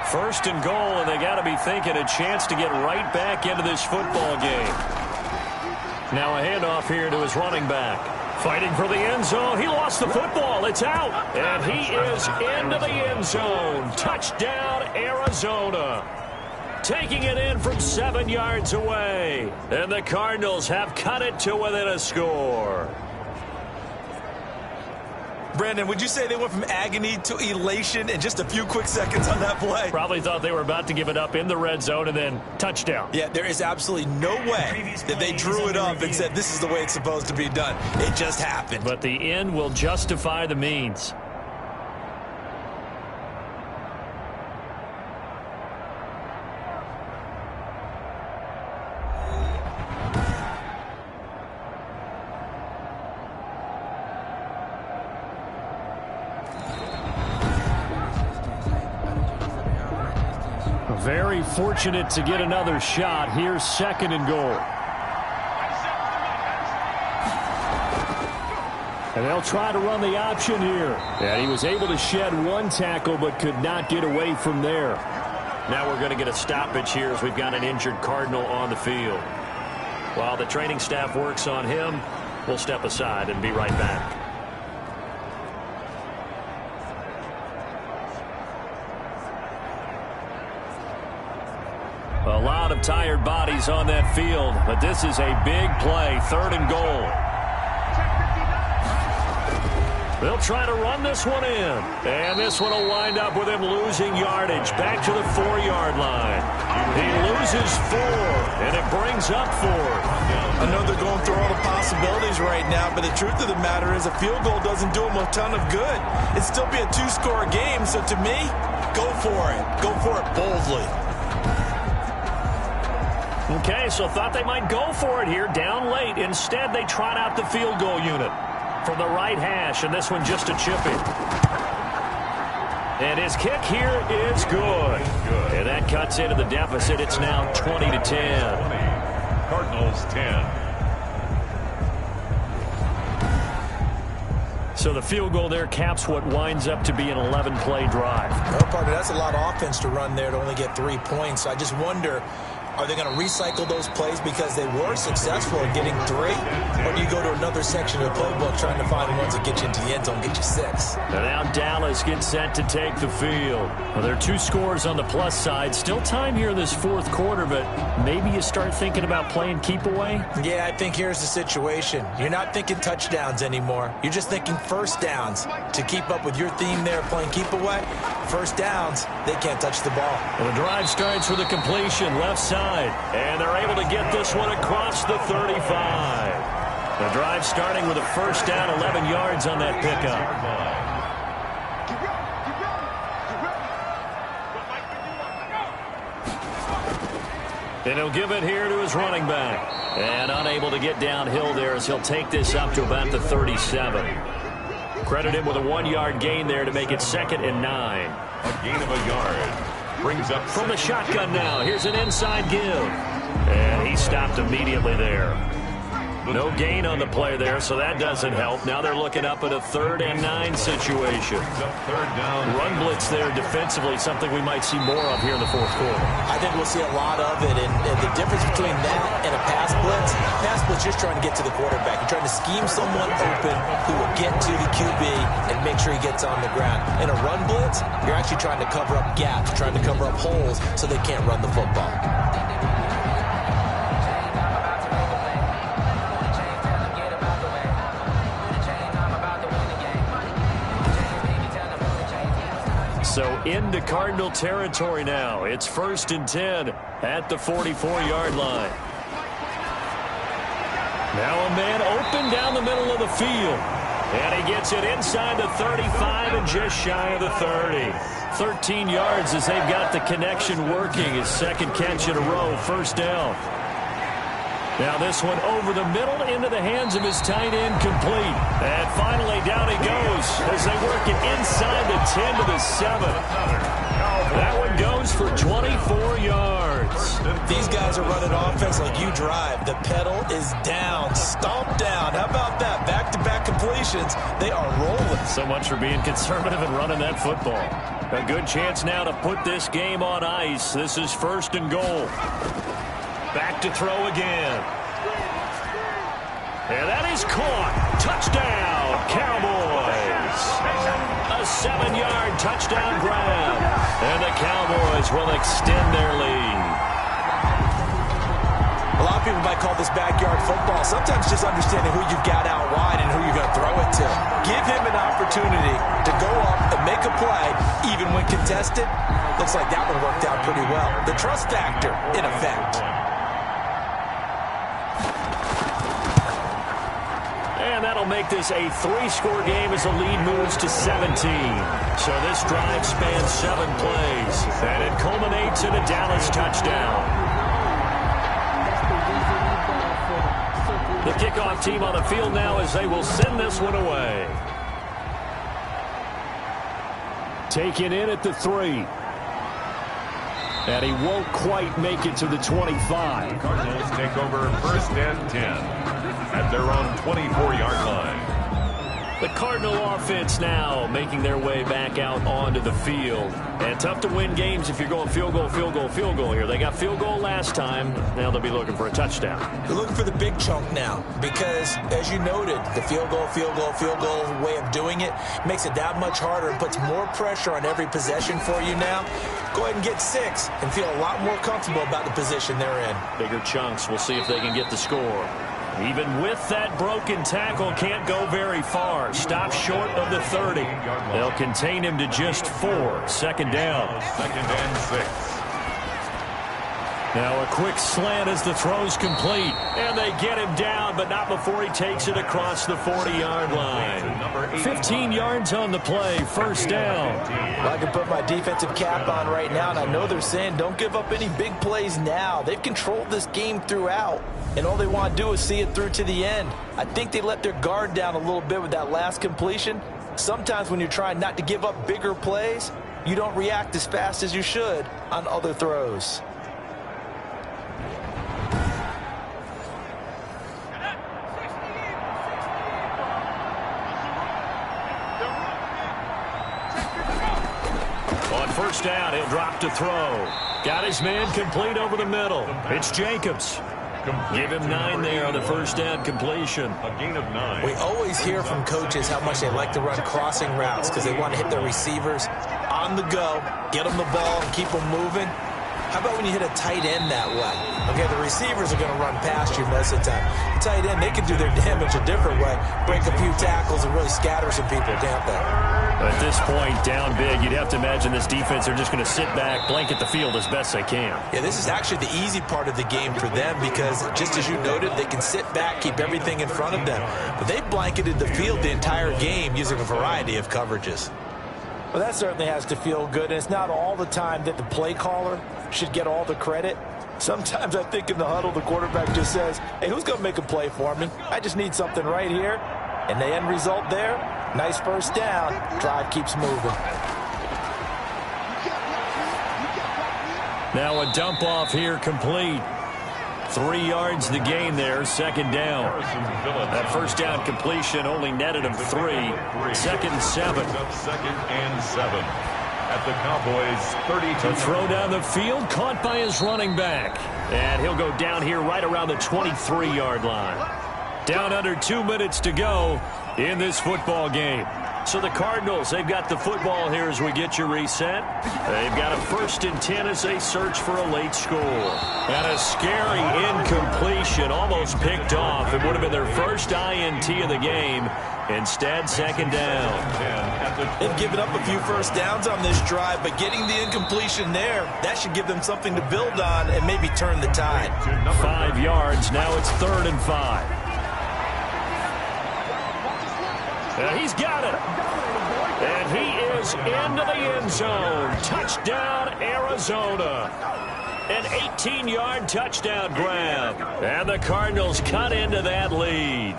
1st and goal, and they got to be thinking a chance to get right back into this football game. Now a handoff here to his running back. Fighting for the end zone. He lost the football. It's out. And he is into the end zone. Touchdown, Arizona. taking it in from 7 yards away. And the Cardinals have cut it to within a score. Brandon, would you say they went from agony to elation in just a few quick seconds on that play? Probably thought they were about to give it up in the red zone and then touchdown. Yeah, there is absolutely no way that they drew it up and said this is the way it's supposed to be done. It just happened. But the end will justify the means. Very fortunate to get another shot. Here's 2nd and goal. And they'll try to run the option here. And he was able to shed 1 tackle but could not get away from there. Now we're going to get a stoppage here as we've got an injured Cardinal on the field. While the training staff works on him, we'll step aside and be right back. A lot of tired bodies on that field, but this is a big play, 3rd and goal. They'll try to run this one in, and this one will wind up with him losing yardage back to the 4-yard line. He loses 4, and it brings up 4th. I know they're going through all the possibilities right now, but the truth of the matter is a field goal doesn't do them a ton of good. It'd still be a 2-score game, so to me, go for it. Go for it boldly. Okay, so thought they might go for it here, down late. Instead, they trot out the field goal unit from the right hash, and this one just a chip in. And his kick here is good. And that cuts into the deficit. It's now 20-10. Cardinals 10. So the field goal there caps what winds up to be an 11-play drive. No, partner, that's a lot of offense to run there to only get 3 points. I just wonder, are they going to recycle those plays because they were successful in getting 3? Or do you go to another section of the playbook trying to find ones that get you into the end zone, get you 6? And now Dallas gets set to take the field. Well, there are 2 scores on the plus side. Still time here in this 4th quarter, but maybe you start thinking about playing keep away? Yeah, I think here's the situation. You're not thinking touchdowns anymore. You're just thinking first downs. To keep up with your theme there playing keep away, first downs, they can't touch the ball. Well, the drive starts with a completion left side, and they're able to get this one across the 35. The drive starting with a first down, 11 yards on that pickup. And he'll give it here to his running back. And unable to get downhill there as he'll take this up to about the 37. Credit him with a 1-yard gain there to make it 2nd and 9. A gain of a yard. Brings up from the shotgun now. Here's an inside give. And he stopped immediately there. No gain on the play there, so that doesn't help. Now they're looking up at a 3rd and 9 situation. Run blitz there defensively, something we might see more of here in the 4th quarter. I think we'll see a lot of it, and the difference between that and a pass blitz just trying to get to the quarterback. You're trying to scheme someone open who will get to the QB and make sure he gets on the ground. In a run blitz, you're actually trying to cover up gaps, trying to cover up holes so they can't run the football. So into Cardinal territory now. It's 1st and 10 at the 44-yard line. Now a man open down the middle of the field. And he gets it inside the 35 and just shy of the 30. 13 yards as they've got the connection working. His 2nd catch in a row, 1st down. Now this one over the middle into the hands of his tight end, complete. And finally down he goes as they work it inside the 10 to the 7. That one goes for 24 yards. These guys are running offense like you drive. The pedal is down, stomp down. How about that? Back-to-back completions. They are rolling. So much for being conservative and running that football. A good chance now to put this game on ice. This is 1st and goal. Back to throw again. And that is caught. Touchdown, Cowboys. A 7-yard touchdown grab. And the Cowboys will extend their lead. A lot of people might call this backyard football. Sometimes just understanding who you've got out wide and who you're going to throw it to. Give him an opportunity to go up and make a play, even when contested. Looks like that one worked out pretty well. The trust factor in effect. And that'll make this a 3-score game as the lead moves to 17. So this drive spans 7 plays, and it culminates in a Dallas touchdown. The kickoff team on the field now as they will send this one away. Taken in at the 3. And he won't quite make it to the 25. Cardinals take over 1st and 10 at their own 24-yard line. The Cardinal offense now making their way back out onto the field. And tough to win games if you're going field goal, field goal, field goal here. They got field goal last time. Now they'll be looking for a touchdown. They're looking for the big chunk now because, as you noted, the field goal way of doing it makes it that much harder and puts more pressure on every possession for you now. Go ahead and get 6 and feel a lot more comfortable about the position they're in. Bigger chunks. We'll see if they can get the score. Even with that broken tackle, can't go very far. Stop short of the 30. They'll contain him to just 4. 2nd down. 2nd and 6. Now a quick slant as the throw's complete. And they get him down, but not before he takes it across the 40-yard line. 15 yards on the play. 1st down. Well, I can put my defensive cap on right now, and I know they're saying don't give up any big plays now. They've controlled this game throughout, and all they want to do is see it through to the end. I think they let their guard down a little bit with that last completion. Sometimes when you're trying not to give up bigger plays, you don't react as fast as you should on other throws. On 1st down, he'll drop to throw. Got his man complete over the middle. It's Jacobs. Give him 9 there on the 1st down completion. A gain of 9. We always hear from coaches how much they like to run crossing routes because they want to hit their receivers on the go, get them the ball, and keep them moving. How about when you hit a tight end that way? Okay, the receivers are going to run past you most of the time. The tight end, they can do their damage a different way, break a few tackles and really scatter some people, can't they? At this point, down big, you'd have to imagine this defense are just going to sit back, blanket the field as best they can. Yeah, this is actually the easy part of the game for them because, just as you noted, they can sit back, keep everything in front of them. But they've blanketed the field the entire game using a variety of coverages. Well, that certainly has to feel good, and it's not all the time that the play caller should get all the credit. Sometimes I think in the huddle, the quarterback just says, hey, who's going to make a play for me? I just need something right here. And the end result there, nice 1st down. Drive keeps moving. Now a dump off here complete. 3 yards the gain there, 2nd down. That 1st down completion only netted him 3. 2nd and 7. 2nd and 7. At the Cowboys' 32. A throw down the field, caught by his running back. And he'll go down here right around the 23-yard line. Down under 2 minutes to go in this football game. So the Cardinals, they've got the football here as we get you reset. They've got a 1st and 10 as they search for a late score. And a scary incompletion, almost picked off. It would have been their first INT of the game. Instead, 2nd down. They've given up a few 1st downs on this drive, but getting the incompletion there, that should give them something to build on and maybe turn the tide. 5 yards, now it's 3rd and 5. He's got it. And he is into the end zone. Touchdown, Arizona. An 18-yard touchdown grab. And the Cardinals cut into that lead.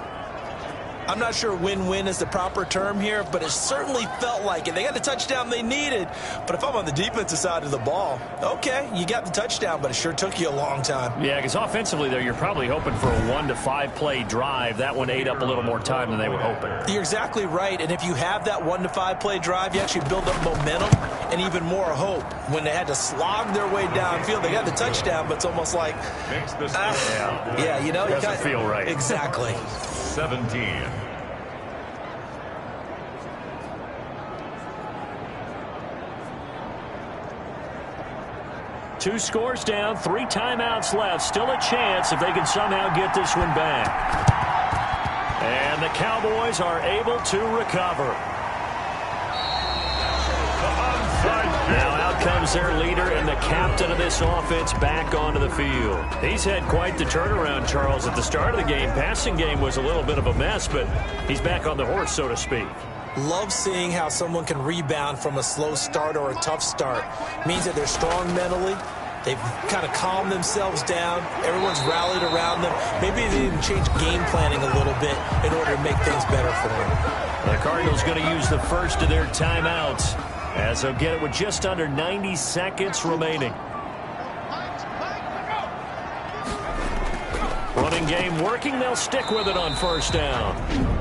I'm not sure win-win is the proper term here, but it certainly felt like it. They got the touchdown they needed, but if I'm on the defensive side of the ball, okay, you got the touchdown, but it sure took you a long time. Yeah, because offensively there, you're probably hoping for a 1 to 5 play drive. That one ate up a little more time than they were hoping. You're exactly right, and if you have that 1 to 5 play drive, you actually build up momentum and even more hope. When they had to slog their way downfield, they got the touchdown, but it's almost like, yeah, you know, doesn't feel right. Exactly. 17. 2 scores down, 3 timeouts left. Still a chance if they can somehow get this one back. And the Cowboys are able to recover. Now out comes their leader and the captain of this offense back onto the field. He's had quite the turnaround, Charles. At the start of the game, passing game was a little bit of a mess, but he's back on the horse, so to speak. Love seeing how someone can rebound from a slow start or a tough start. Means that they're strong mentally. They've kind of calmed themselves down. Everyone's rallied around them. Maybe they even change game planning a little bit in order to make things better for them. The Cardinals going to use the first of their timeouts, as they'll get it with just under 90 seconds remaining. Running game working. They'll stick with it on first down.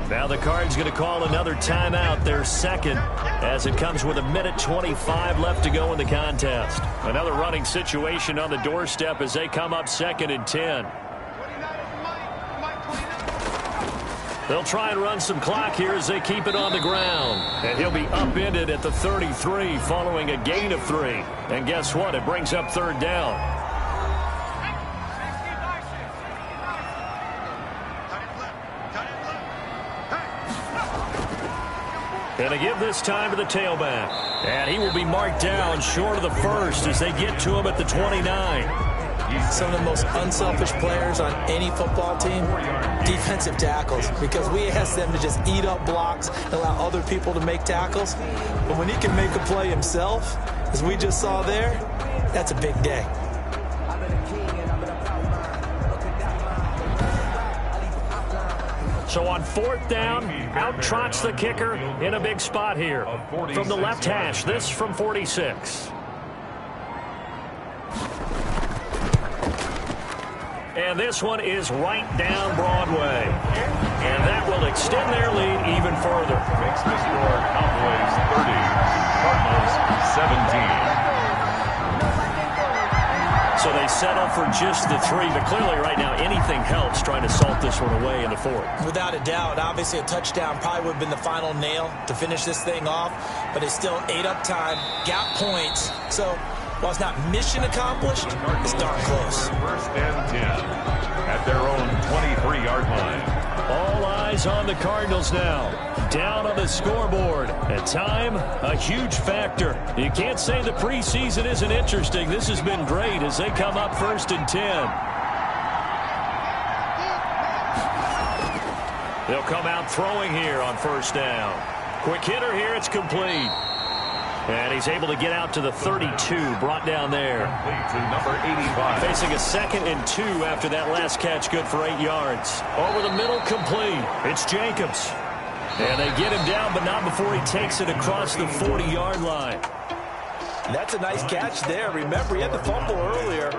Now the Cards going to call another timeout, their second, as it comes with 1:25 left to go in the contest. Another running situation on the doorstep as they come up 2nd and 10. They'll try and run some clock here as they keep it on the ground. And he'll be upended at the 33 following a gain of 3. And guess what? It brings up 3rd down. And they give this time to the tailback. And he will be marked down short of the first as they get to him at the 29. Some of the most unselfish players on any football team, defensive tackles, because we ask them to just eat up blocks and allow other people to make tackles. But when he can make a play himself, as we just saw there, that's a big day. So on 4th down, out trots the kicker in a big spot here. From the left hash, this from 46. And this one is right down Broadway. And that will extend their lead even further. Makes the score Cowboys 30, Cardinals 17. So they settle for just the 3, but clearly right now anything helps trying to salt this one away in the 4th. Without a doubt, obviously a touchdown probably would have been the final nail to finish this thing off, but it's still ate up time, got points. So while it's not mission accomplished, it's darn close. 1st and 10 at their own 23-yard line. All eyes on the Cardinals now. Down on the scoreboard. At time, a huge factor. You can't say the preseason isn't interesting. This has been great as they come up 1st and 10. They'll come out throwing here on 1st down. Quick hitter here. It's complete. And he's able to get out to the 32, brought down there. To number 85. Facing a 2nd and 2 after that last catch, good for 8 yards. Over the middle, complete. It's Jacobs. And they get him down, but not before he takes it across the 40-yard line. That's a nice catch there. Remember, he had the fumble earlier.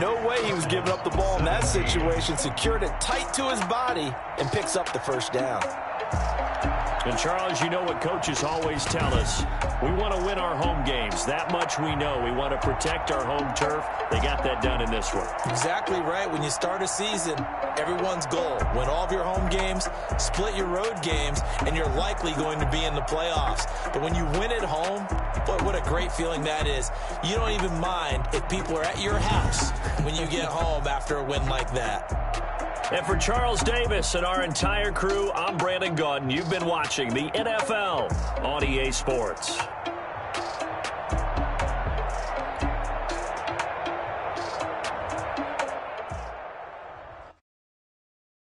No way he was giving up the ball in that situation. Secured it tight to his body and picks up the 1st down. And, Charles, you know what coaches always tell us. We want to win our home games. That much we know. We want to protect our home turf. They got that done in this one. Exactly right. When you start a season, everyone's goal, win all of your home games, split your road games, and you're likely going to be in the playoffs. But when you win at home, boy, what a great feeling that is. You don't even mind if people are at your house when you get home after a win like that. And for Charles Davis and our entire crew, I'm Brandon Gaudin. You've been watching the NFL on EA Sports.